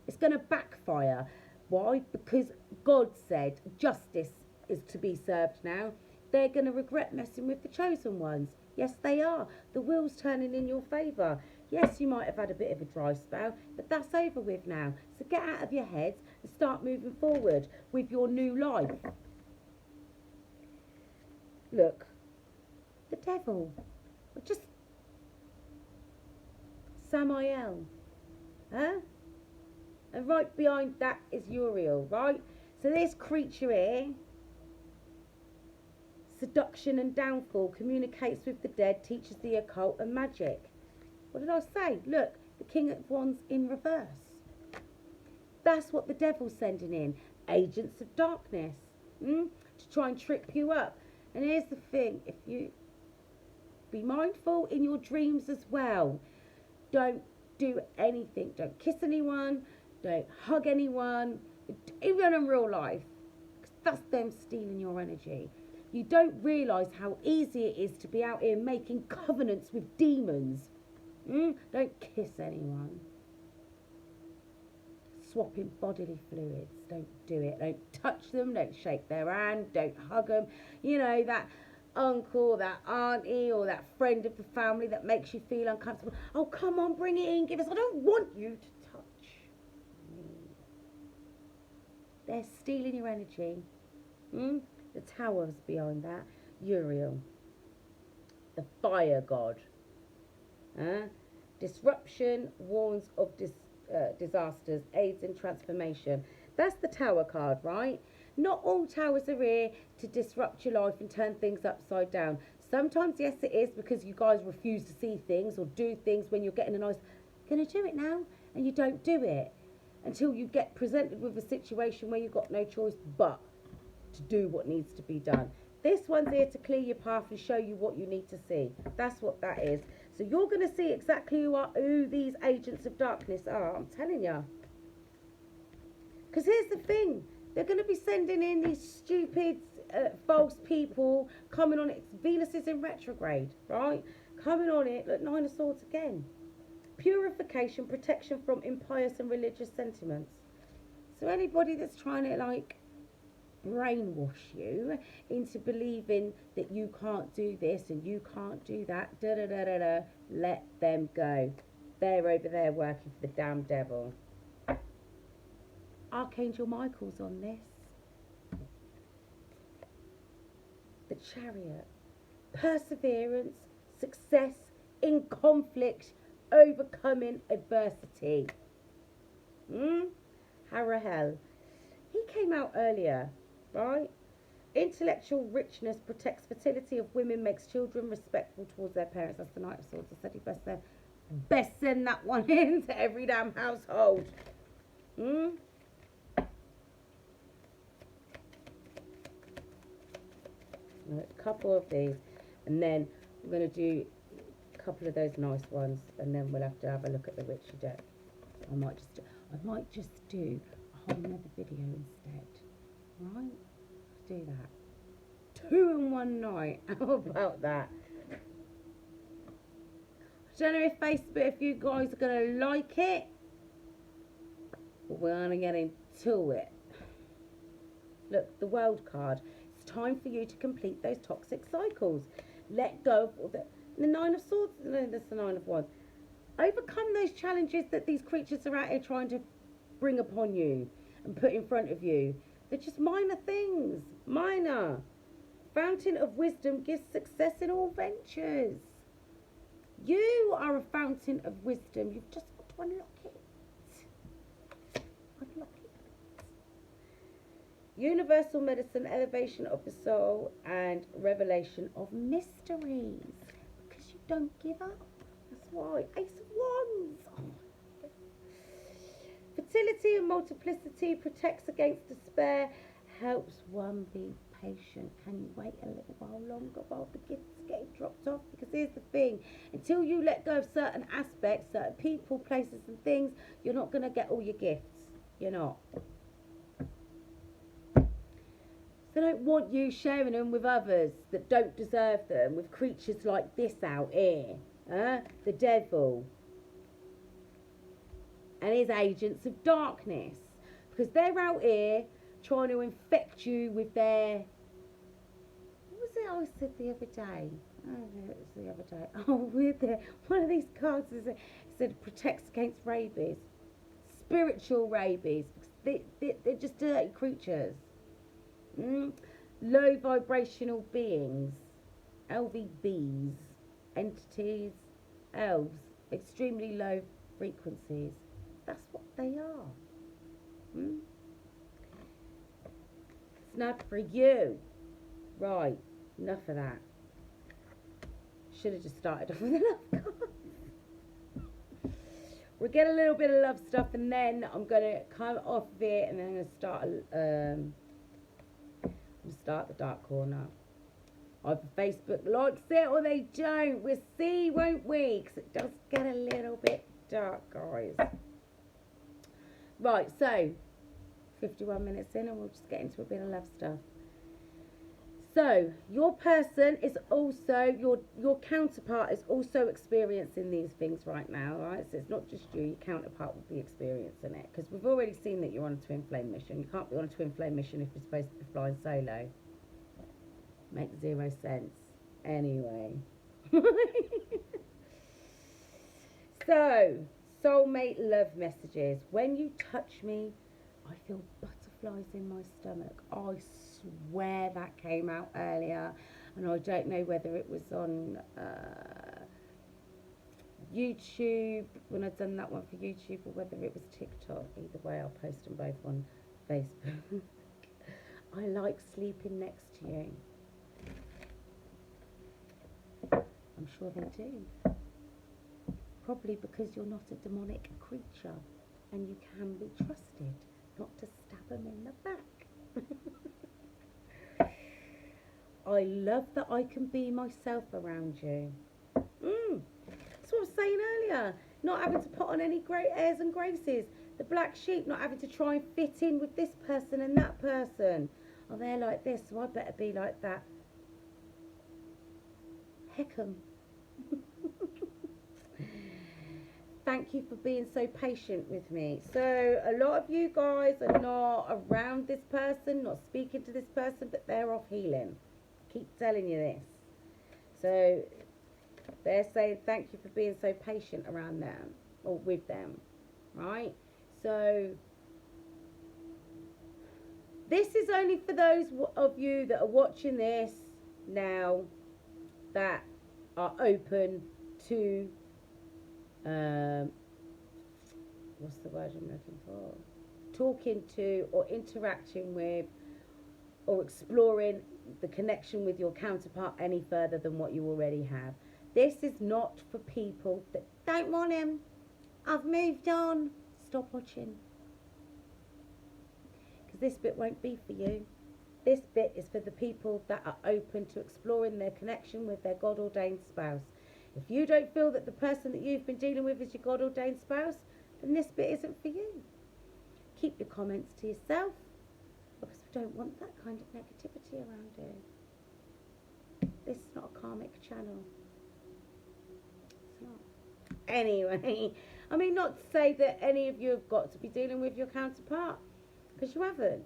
It's going to backfire. Why? Because God said justice is to be served now. They're going to regret messing with the chosen ones. Yes, they are. The wheel's turning in your favour. Yes, you might have had a bit of a dry spell, but that's over with now. So get out of your heads and start moving forward with your new life. Look, the devil. Just Samael. Huh? And right behind that is Uriel, right? So this creature here, seduction and downfall, communicates with the dead, teaches the occult and magic. What did I say? Look, the King of Wands in reverse. That's what the devil's sending in. Agents of darkness. To try and trip you up. And here's the thing. If you be mindful in your dreams as well. Don't do anything. Don't kiss anyone. Don't hug anyone. Even in real life. Because that's them stealing your energy. You don't realise how easy it is to be out here making covenants with demons. Don't kiss anyone. Swapping bodily fluids. Don't do it. Don't touch them. Don't shake their hand. Don't hug them. You know, that uncle, that auntie, or that friend of the family that makes you feel uncomfortable. Oh, come on, bring it in. Give us. I don't want you to touch me. They're stealing your energy. The towers behind that. Uriel. The fire god. Disruption warns of disasters, aids in transformation. That's the tower card, right? Not all towers are here to disrupt your life and turn things upside down. Sometimes, yes, it is because you guys refuse to see things or do things when you're getting a nice, gonna do it now, and you don't do it until you get presented with a situation where you've got no choice but to do what needs to be done. This one's here to clear your path and show you what you need to see. That's what that is. So you're going to see exactly who these agents of darkness are. I'm telling you. Because here's the thing. They're going to be sending in these stupid, false people coming on it. Venus is in retrograde, right? Coming on it. Look, Nine of Swords again. Purification, protection from impious and religious sentiments. So anybody that's trying to, like, brainwash you into believing that you can't do this and you can't do that, let them go. They're over there working for the damn devil. Archangel Michael's on this. The Chariot. Perseverance, success in conflict, overcoming adversity. Harahel. He came out earlier. Right? Intellectual richness protects fertility of women, makes children respectful towards their parents. That's the Knight of Swords. I said you best send that one in to every damn household. A couple of these, and then we're going to do a couple of those nice ones, and then we'll have to have a look at the witchy deck. I might just do a whole other video instead. Right, let's do that. 2 in one night. How about that? I don't know if you guys are going to like it, but we're going to get into it. Look, the World card. It's time for you to complete those toxic cycles. Let go of all the Nine of Swords. No, that's the Nine of Wands. Overcome those challenges that these creatures are out here trying to bring upon you and put in front of you. They're just minor things. Minor. Fountain of wisdom gives success in all ventures. You are a fountain of wisdom. You've just got to unlock it. Unlock it. Universal medicine, elevation of the soul, and revelation of mysteries. Because you don't give up. That's why. Ace of Wands. Oh. Fertility and multiplicity, protects against despair, helps one be patient. Can you wait a little while longer while the gifts get dropped off? Because here's the thing, until you let go of certain aspects, certain people, places and things, you're not going to get all your gifts. You're not. They don't want you sharing them with others that don't deserve them, with creatures like this out here. The devil and his agents of darkness. Because they're out here trying to infect you with their... What was it I said the other day? Oh, it was the other day. Oh, with one of these cards said protects against rabies. Spiritual rabies. They're just dirty creatures. Low vibrational beings, LVBs, entities, elves, extremely low frequencies. That's what they are. It's not for you. Right, enough of that. Should have just started off with a love card. We'll get a little bit of love stuff and then I'm going to come off of it and then I'm going to start the dark corner. Either Facebook likes it or they don't. We'll see, won't we? Because it does get a little bit dark, guys. Right, so 51 minutes in and we'll just get into a bit of love stuff. So your person is also, your counterpart is also experiencing these things right now, right? So it's not just you, your counterpart will be experiencing it. Because we've already seen that you're on a twin flame mission. You can't be on a twin flame mission if you're supposed to be flying solo. Makes zero sense. Anyway. So, soulmate love messages. When you touch me, I feel butterflies in my stomach. I swear that came out earlier, and I don't know whether it was on YouTube when I'd done that one for YouTube or whether it was TikTok. Either way, I'll post them both on Facebook. I like sleeping next to you. I'm sure they do. Probably because you're not a demonic creature and you can be trusted not to stab them in the back. I love that I can be myself around you. That's what I was saying earlier. Not having to put on any great airs and graces. The black sheep, not having to try and fit in with this person and that person. Oh, they're like this, so I better be like that. Heck 'em. Thank you for being so patient with me. So a lot of you guys are not around this person, not speaking to this person, but they're off healing. Keep telling you this. So they're saying thank you for being so patient around them or with them, right? So this is only for those of you that are watching this now that are open to what's the word I'm looking for? Talking to or interacting with or exploring the connection with your counterpart any further than what you already have. This is not for people that don't want him. I've moved on. Stop watching. Because this bit won't be for you. This bit is for the people that are open to exploring their connection with their God-ordained spouse. If you don't feel that the person that you've been dealing with is your God-ordained spouse, then this bit isn't for you. Keep your comments to yourself, because we don't want that kind of negativity around you. This is not a karmic channel. It's not. Anyway, I mean, not to say that any of you have got to be dealing with your counterpart, because you haven't.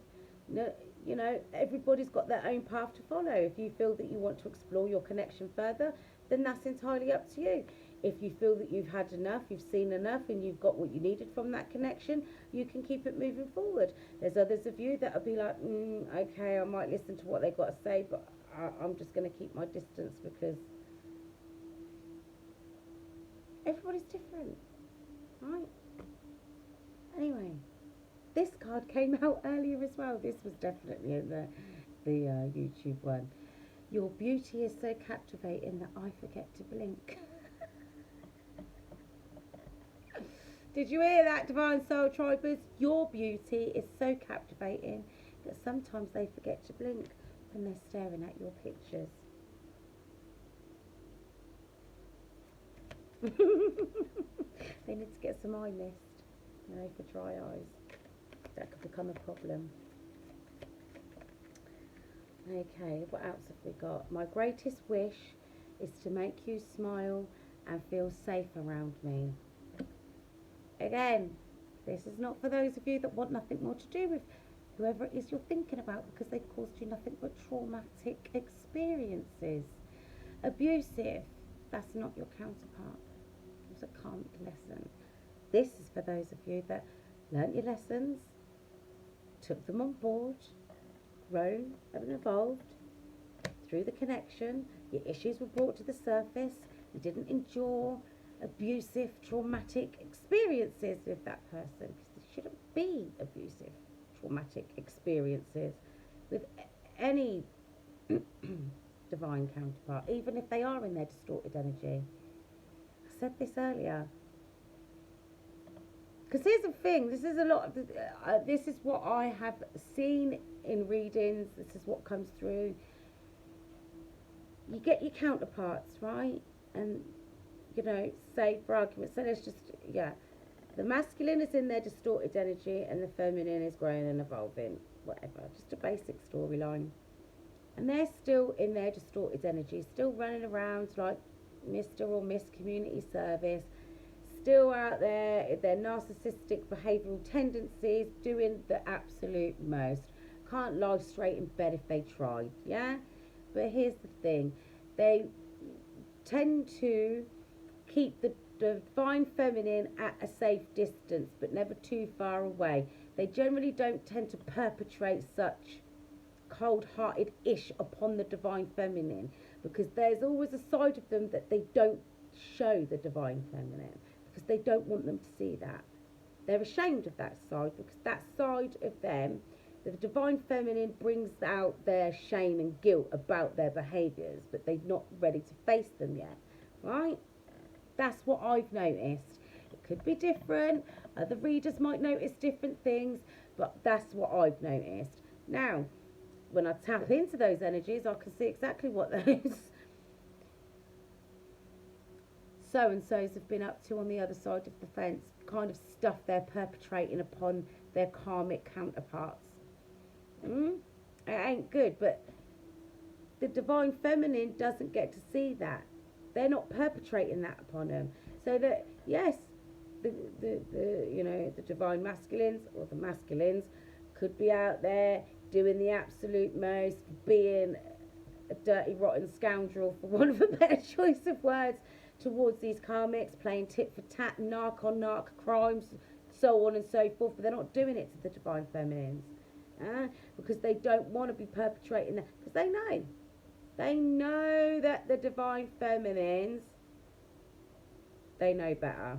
No, you know, everybody's got their own path to follow. If you feel that you want to explore your connection further, then that's entirely up to you. If you feel that you've had enough, you've seen enough, and you've got what you needed from that connection, you can keep it moving forward. There's others of you that will be like, okay, I might listen to what they've got to say, but I'm just going to keep my distance because everybody's different, right? Anyway, this card came out earlier as well. This was definitely in the YouTube one. Your beauty is so captivating that I forget to blink. Did you hear that, Divine Soul Tribers? Your beauty is so captivating that sometimes they forget to blink. and they're staring at your pictures. They need to get some eye mist, you know, for dry eyes. That could become a problem. Okay, what else have we got? My greatest wish is to make you smile and feel safe around me. Again, this is not for those of you that want nothing more to do with whoever it is you're thinking about, because they've caused you nothing but traumatic experiences. Abusive, that's not your counterpart. It was a karmic lesson. This is for those of you that learnt your lessons, took them on board, grown and evolved through the connection. Your issues were brought to the surface. You didn't endure abusive, traumatic experiences with that person, because there shouldn't be abusive, traumatic experiences with any divine counterpart, even if they are in their distorted energy. I said this earlier. Because here's the thing, this is a lot of this is what I have seen in readings, this is what comes through. You get your counterparts, right? And, you know, say for argument's sake, let's just, the masculine is in their distorted energy and the feminine is growing and evolving, whatever, just a basic storyline. And they're still in their distorted energy, still running around like Mr. or Miss Community Service, still out there in their narcissistic behavioural tendencies, doing the absolute most. Can't lie straight in bed if they tried, yeah? But here's the thing, they tend to keep the divine feminine at a safe distance, but never too far away. They generally don't tend to perpetrate such cold-hearted ish upon the divine feminine, because there's always a side of them that they don't show the divine feminine, because they don't want them to see that. They're ashamed of that side, because that side of them, the divine feminine, brings out their shame and guilt about their behaviours, but they're not ready to face them yet, right? That's what I've noticed. It could be different, other readers might notice different things, but that's what I've noticed. Now, when I tap into those energies, I can see exactly what those so-and-sos have been up to on the other side of the fence, kind of stuff they're perpetrating upon their karmic counterparts. It ain't good, but the divine feminine doesn't get to see that. They're not perpetrating that upon them. So that, yes, the you know, the divine masculines or the masculines could be out there doing the absolute most, being a dirty, rotten scoundrel, for want of a better choice of words, towards these karmics, playing tit for tat, narc on narc crimes, so on and so forth, but they're not doing it to the divine feminines, because they don't want to be perpetrating that, because they know that the divine feminines, they know better,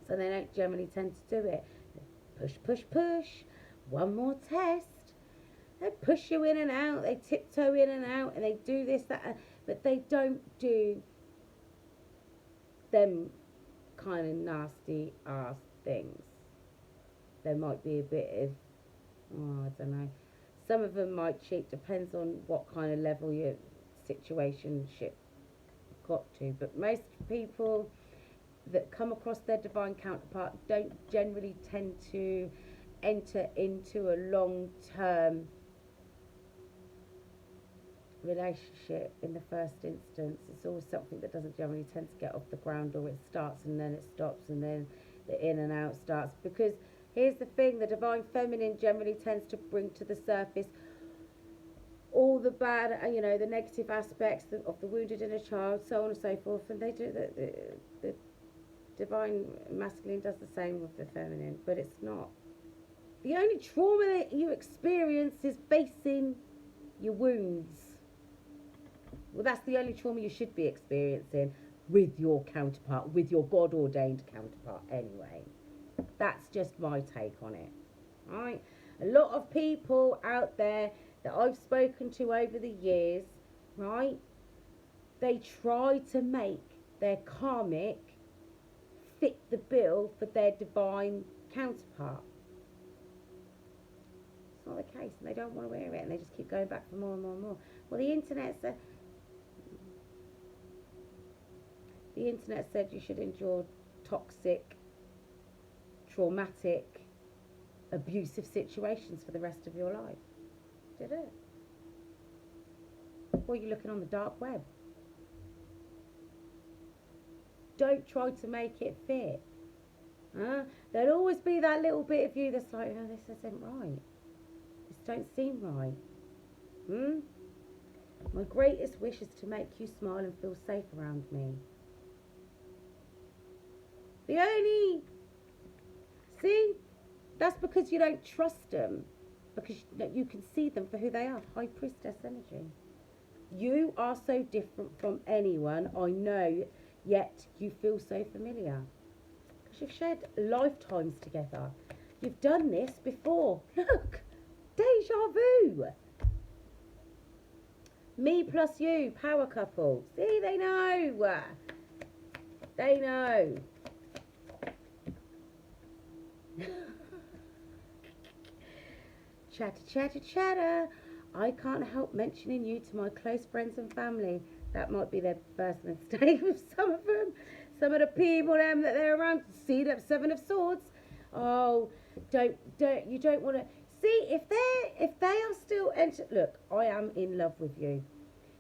so they don't generally tend to do it. Push, push, push, one more test. They push you in and out, they tiptoe in and out, and they do this, that, but they don't do them kind of nasty ass things. There might be a bit of, I don't know, some of them might cheat, depends on what kind of level your situationship got to, but most people that come across their divine counterpart don't generally tend to enter into a long-term relationship in the first instance. It's always something that doesn't generally tend to get off the ground, or it starts and then it stops and then the in and out starts, because here's the thing, the divine feminine generally tends to bring to the surface all the bad, you know, the negative aspects of the wounded inner child, so on and so forth, and they do the divine masculine does the same with the feminine, but it's not. The only trauma that you experience is facing your wounds. Well, that's the only trauma you should be experiencing with your counterpart, with your God-ordained counterpart anyway. That's just my take on it, right? A lot of people out there that I've spoken to over the years, right, they try to make their karmic fit the bill for their divine counterpart. It's not the case, and they don't want to wear it, and they just keep going back for more and more and more. Well, the internet said you should endure toxic, traumatic, abusive situations for the rest of your life. Did it? Or you're looking on the dark web. Don't try to make it fit. There'll always be that little bit of you that's like, oh, this isn't right. This don't seem right. My greatest wish is to make you smile and feel safe around me. See, that's because you don't trust them, because you can see them for who they are. High priestess energy. You are so different from anyone I know, yet you feel so familiar. Because you've shared lifetimes together. You've done this before. Look, deja vu. Me plus you, power couple. See, they know. They know. Chatter, chatter, chatter. I can't help mentioning you to my close friends and family. That might be their first mistake with some of them. Some of the people that they're around. See that Seven of Swords. Oh, you don't want to see if they are still look, I am in love with you.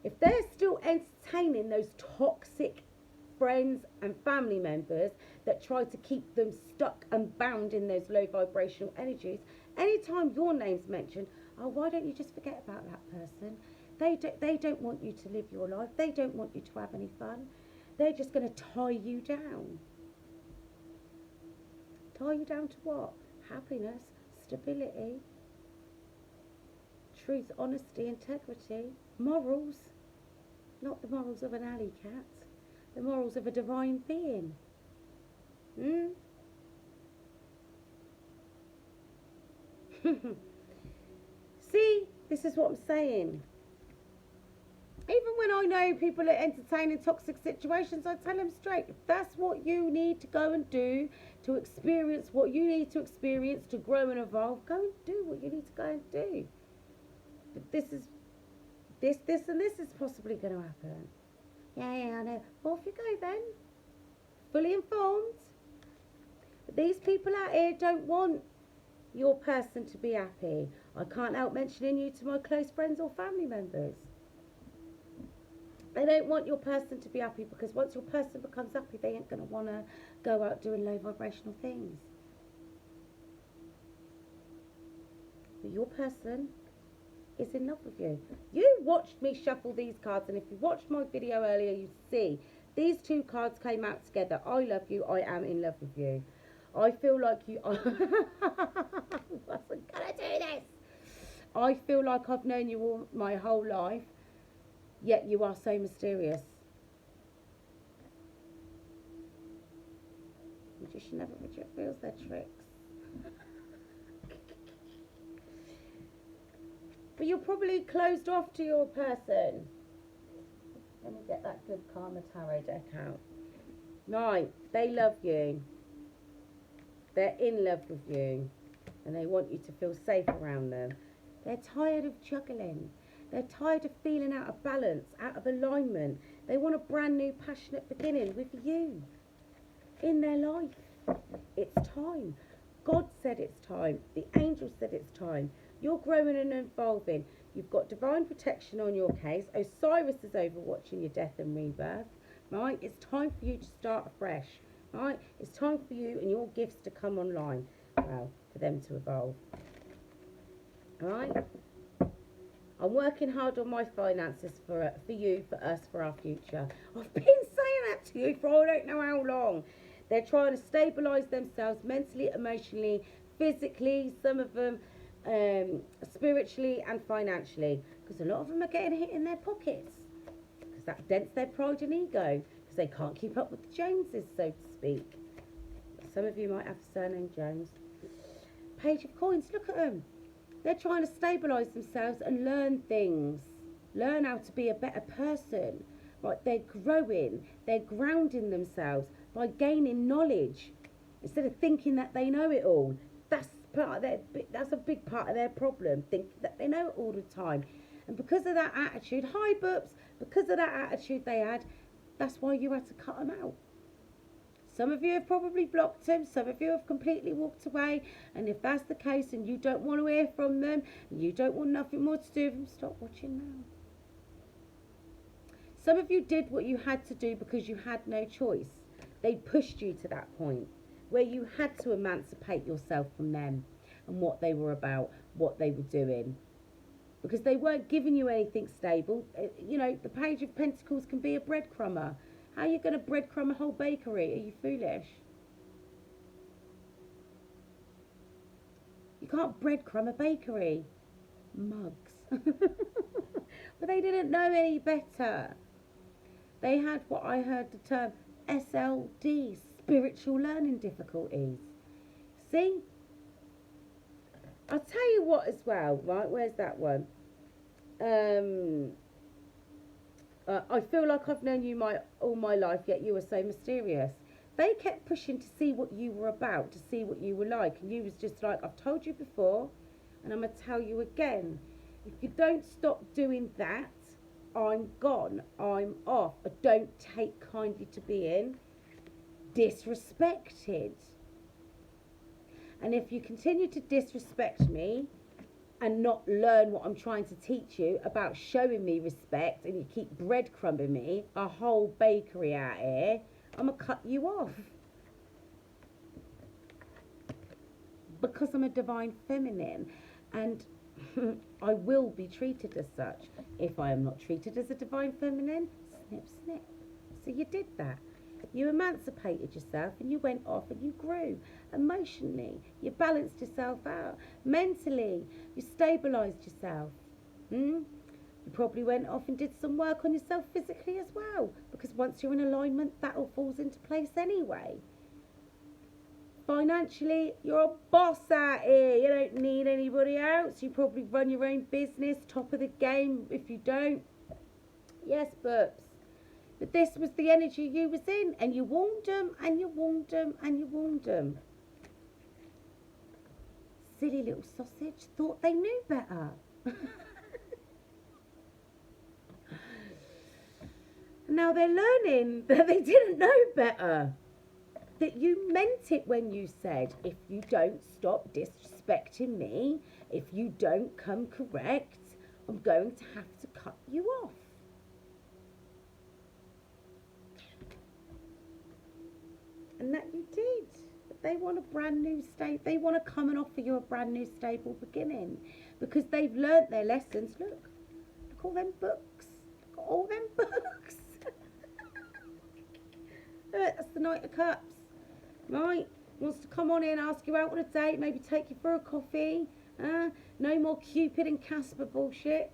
If they're still entertaining those toxic friends and family members that try to keep them stuck and bound in those low vibrational energies, anytime your name's mentioned, oh, why don't you just forget about that person? They don't want you to live your life. They don't want you to have any fun. They're just going to tie you down. Tie you down to what? Happiness, stability, truth, honesty, integrity, morals. Not the morals of an alley cat. The morals of a divine being. See, this is what I'm saying. Even when I know people are entertaining toxic situations, I tell them straight, if that's what you need to go and do to experience what you need to experience to grow and evolve, go and do what you need to go and do. But this is possibly going to happen. Yeah, I know. Well, off you go then. Fully informed. But these people out here don't want your person to be happy. I can't help mentioning you to my close friends or family members. They don't want your person to be happy, because once your person becomes happy, they ain't going to want to go out doing low vibrational things. But your person is in love with you. You watched me shuffle these cards, and if you watched my video earlier, you see these two cards came out together. I love you. I am in love with you. I feel like you are. I wasn't going to do this. I feel like I've known you all my whole life, yet you are so mysterious. Magician never reveals their tricks. But you're probably closed off to your person. Let me get that good Karma Tarot deck out. Right, they love you. They're in love with you. And they want you to feel safe around them. They're tired of juggling. They're tired of feeling out of balance, out of alignment. They want a brand new passionate beginning with you in their life. It's time. God said it's time. The angels said it's time. You're growing and evolving. You've got divine protection on your case. Osiris is overwatching your death and rebirth. Right? It's time for you to start afresh. Right? It's time for you and your gifts to come online. Well, for them to evolve. Right? I'm working hard on my finances for you, for us, for our future. I've been saying that to you for I don't know how long. They're trying to stabilise themselves mentally, emotionally, physically, some of them spiritually and financially. Because a lot of them are getting hit in their pockets. Because that dents their pride and ego. Because they can't keep up with the Joneses, so to speak. Some of you might have the surname Jones. Page of Coins, look at them. They're trying to stabilise themselves and learn things. Learn how to be a better person. Right? They're growing. They're grounding themselves by gaining knowledge. Instead of thinking that they know it all. That's part of that's a big part of their problem, thinking that they know it all the time. And because of that attitude, hi Boops, because of that attitude they had, that's why you had to cut them out. Some of you have probably blocked them, some of you have completely walked away, and if that's the case and you don't want to hear from them, and you don't want nothing more to do with them, stop watching now. Some of you did what you had to do because you had no choice. They pushed you to that point where you had to emancipate yourself from them and what they were about, what they were doing. Because they weren't giving you anything stable. You know, the Page of Pentacles can be a breadcrumber. How are you going to breadcrumb a whole bakery? Are you foolish? You can't breadcrumb a bakery. Mugs. But they didn't know any better. They had what I heard the term SLD, spiritual learning difficulties. See? I'll tell you what as well, right? Where's that one? I feel like I've known you all my life, yet you were so mysterious. They kept pushing to see what you were about, to see what you were like. And you was just like, I've told you before, and I'm going to tell you again. If you don't stop doing that, I'm gone. I'm off. I don't take kindly to being disrespected. And if you continue to disrespect me and not learn what I'm trying to teach you about showing me respect, and you keep breadcrumbing me a whole bakery out here, I'm going to cut you off. Because I'm a divine feminine, and I will be treated as such. If I am not treated as a divine feminine, snip, snip. So you did that. You emancipated yourself and you went off and you grew emotionally. You balanced yourself out. Mentally, you stabilised yourself. You probably went off and did some work on yourself physically as well. Because once you're in alignment, that all falls into place anyway. Financially, you're a boss out here. You don't need anybody else. You probably run your own business, top of the game. If you don't, yes, Boops. But this was the energy you was in, and you warned them, and you warned them, and you warned them. Silly little sausage, thought they knew better. Now they're learning that they didn't know better. That you meant it when you said, if you don't stop disrespecting me, if you don't come correct, I'm going to have to cut you off. And that you did. But they want a brand new state. They want to come and offer you a brand new stable beginning. Because they've learnt their lessons. Look all them books. Look at all them books. That's the Knight of Cups. Right? Wants to come on in, ask you out on a date, maybe take you for a coffee. No more Cupid and Casper bullshit.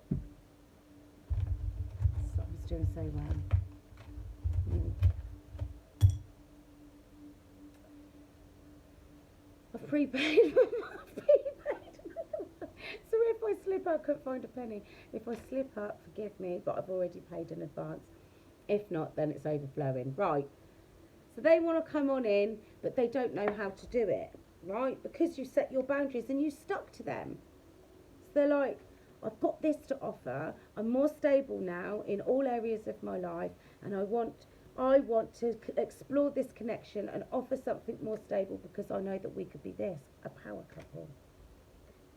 Something's doing so well. I've prepaid. So if I slip up, I couldn't find a penny. If I slip up, forgive me, but I've already paid in advance. If not, then it's overflowing. Right. So they want to come on in, but they don't know how to do it, right? Because you set your boundaries and you stuck to them. So they're like, I've got this to offer. I'm more stable now in all areas of my life, and I want to explore this connection and offer something more stable because I know that we could be this, a power couple.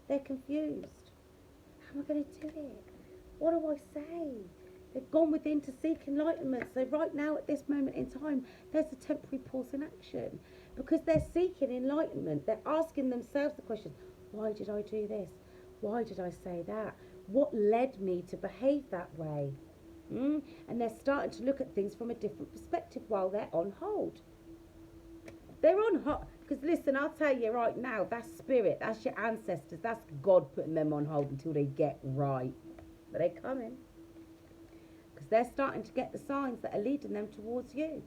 They're confused. How am I going to do it? What do I say? They've gone within to seek enlightenment. So right now, at this moment in time, there's a temporary pause in action. Because they're seeking enlightenment. They're asking themselves the question, why did I do this? Why did I say that? What led me to behave that way? And they're starting to look at things from a different perspective while they're on hold. They're on hold. Because listen, I'll tell you right now, that's spirit. That's your ancestors. That's God putting them on hold until they get right. But they're coming. Because they're starting to get the signs that are leading them towards you.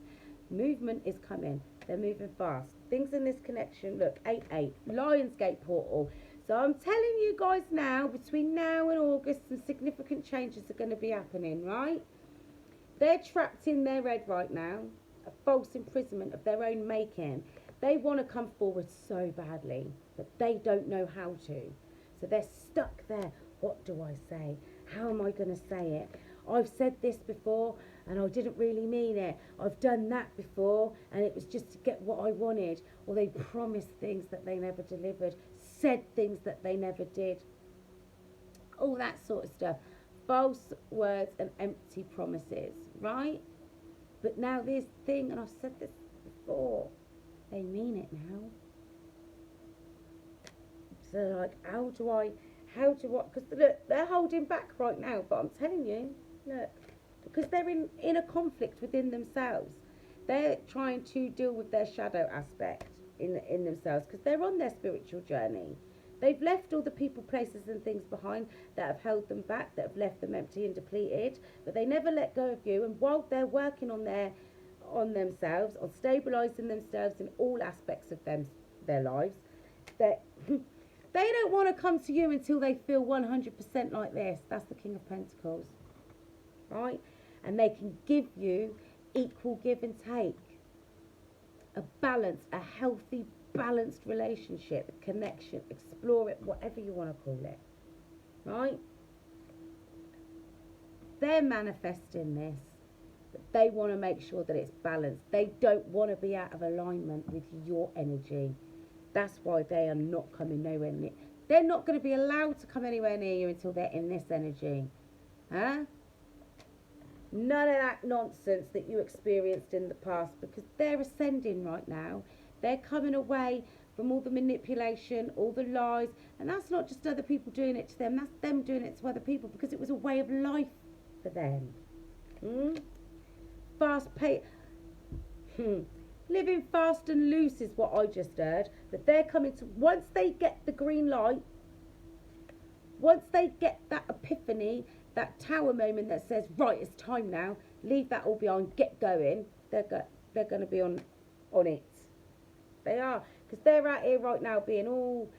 Movement is coming. They're moving fast. Things in this connection, look, 8-8, Lionsgate portal. So I'm telling you guys now, between now and August, some significant changes are going to be happening, right? They're trapped in their head right now, a false imprisonment of their own making. They want to come forward so badly, but they don't know how to. So they're stuck there. What do I say? How am I going to say it? I've said this before and I didn't really mean it. I've done that before and it was just to get what I wanted. Or they promised things that they never delivered, said things that they never did. All that sort of stuff. False words and empty promises, right? But now this thing, and I've said this before, they mean it now. So like, how do I, because look, they're holding back right now, but I'm telling you, look, because they're in a conflict within themselves. They're trying to deal with their shadow aspect in themselves, because they're on their spiritual journey. They've left all the people, places and things behind that have held them back, that have left them empty and depleted, but they never let go of you. And while they're working on themselves, on stabilising themselves in all aspects of their lives, that they don't want to come to you until they feel 100% like this. That's the King of Pentacles, right? And they can give you equal give and take, a balance, a healthy, balanced relationship, connection, explore it, whatever you want to call it, right? They're manifesting this, but they want to make sure that it's balanced. They don't want to be out of alignment with your energy. That's why they are not coming nowhere near. They're not going to be allowed to come anywhere near you until they're in this energy. Huh? None of that nonsense that you experienced in the past, because they're ascending right now. They're coming away from all the manipulation, all the lies. And that's not just other people doing it to them. That's them doing it to other people, because it was a way of life for them. Fast pace. Living fast and loose is what I just heard. But they're coming to, once they get the green light, once they get that epiphany, that tower moment that says, right, it's time now, leave that all behind, get going, they're going to be on it. They are, because they're out here right now being all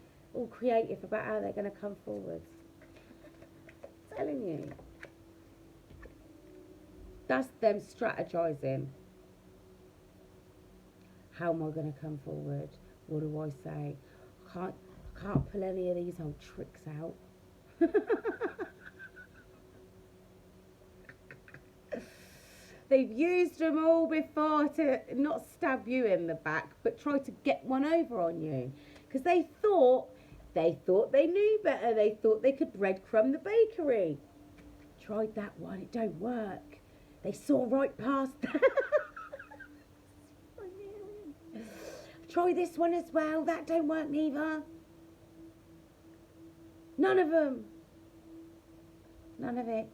creative about how they're going to come forward. I'm telling you. That's them strategizing. How am I going to come forward? What do I say? I can't pull any of these old tricks out. They've used them all before to not stab you in the back, but try to get one over on you. Because they thought they knew better. They thought they could breadcrumb the bakery. Tried that one, it don't work. They saw right past that. Try this one as well, that don't work neither. None of them. None of it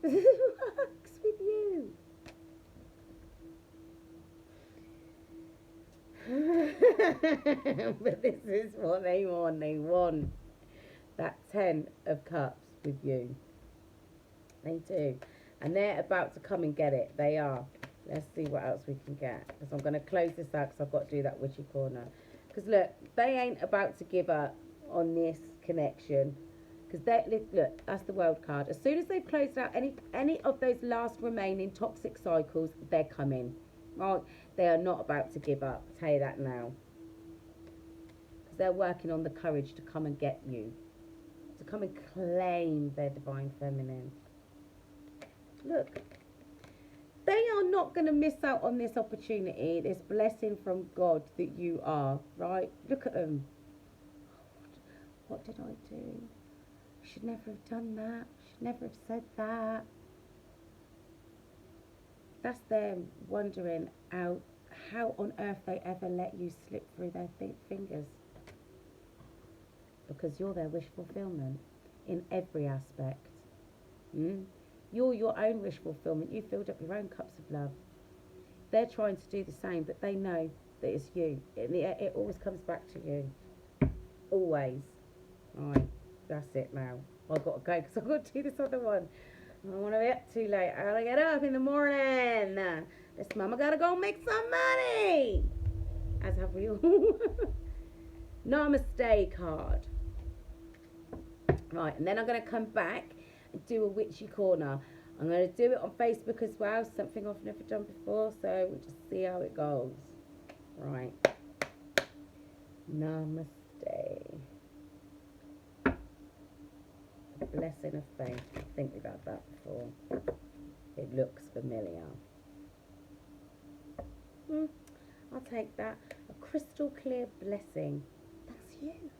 works with you. But this is what they want. They want that 10 of Cups with you. They do. And they're about to come and get it. They are. Let's see what else we can get. Because I'm going to close this out, because I've got to do that witchy corner. Because look, they ain't about to give up on this connection. Because look, that's the World card. As soon as they've closed out any of those last remaining toxic cycles, they're coming. Right? They are not about to give up. I'll tell you that now. Because they're working on the courage to come and get you. To come and claim their divine feminine. Look. They are not going to miss out on this opportunity, this blessing from God that you are, right? Look at them. What did I do? I should never have done that. I should never have said that. That's them wondering how on earth they ever let you slip through their fingers. Because you're their wish fulfillment in every aspect. You're your own wish fulfillment. You filled up your own cups of love. They're trying to do the same, but they know that it's you. It always comes back to you. Always. Right, that's it now. I've got to go, because I've got to do this other one. I don't want to be up too late. I gotta get up in the morning. This mama gotta go make some money. As have we all. Namaste card. Right, and then I'm going to come back and do a witchy corner. I'm going to do it on Facebook as well, something I've never done before, so we'll just see how it goes. Right. Namaste. The blessing of faith. I think we've had that before. It looks familiar. I'll take that. A crystal clear blessing. That's you.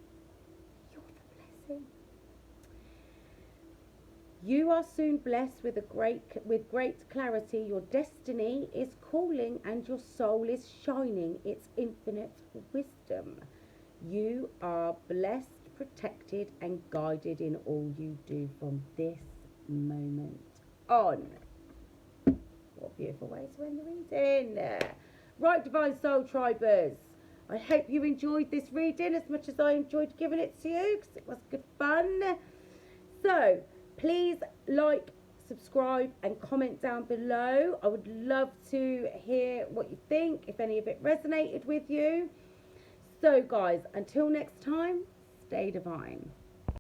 You're the blessing. You are soon blessed with great clarity. Your destiny is calling and your soul is shining its infinite wisdom. You are blessed, protected and guided in all you do from this moment on. What a beautiful way to end the reading. Right, Divine Soul Tribers, I hope you enjoyed this reading as much as I enjoyed giving it to you, because it was good fun. So please like, subscribe and comment down below. I would love to hear what you think, if any of it resonated with you. So guys, until next time, stay divine.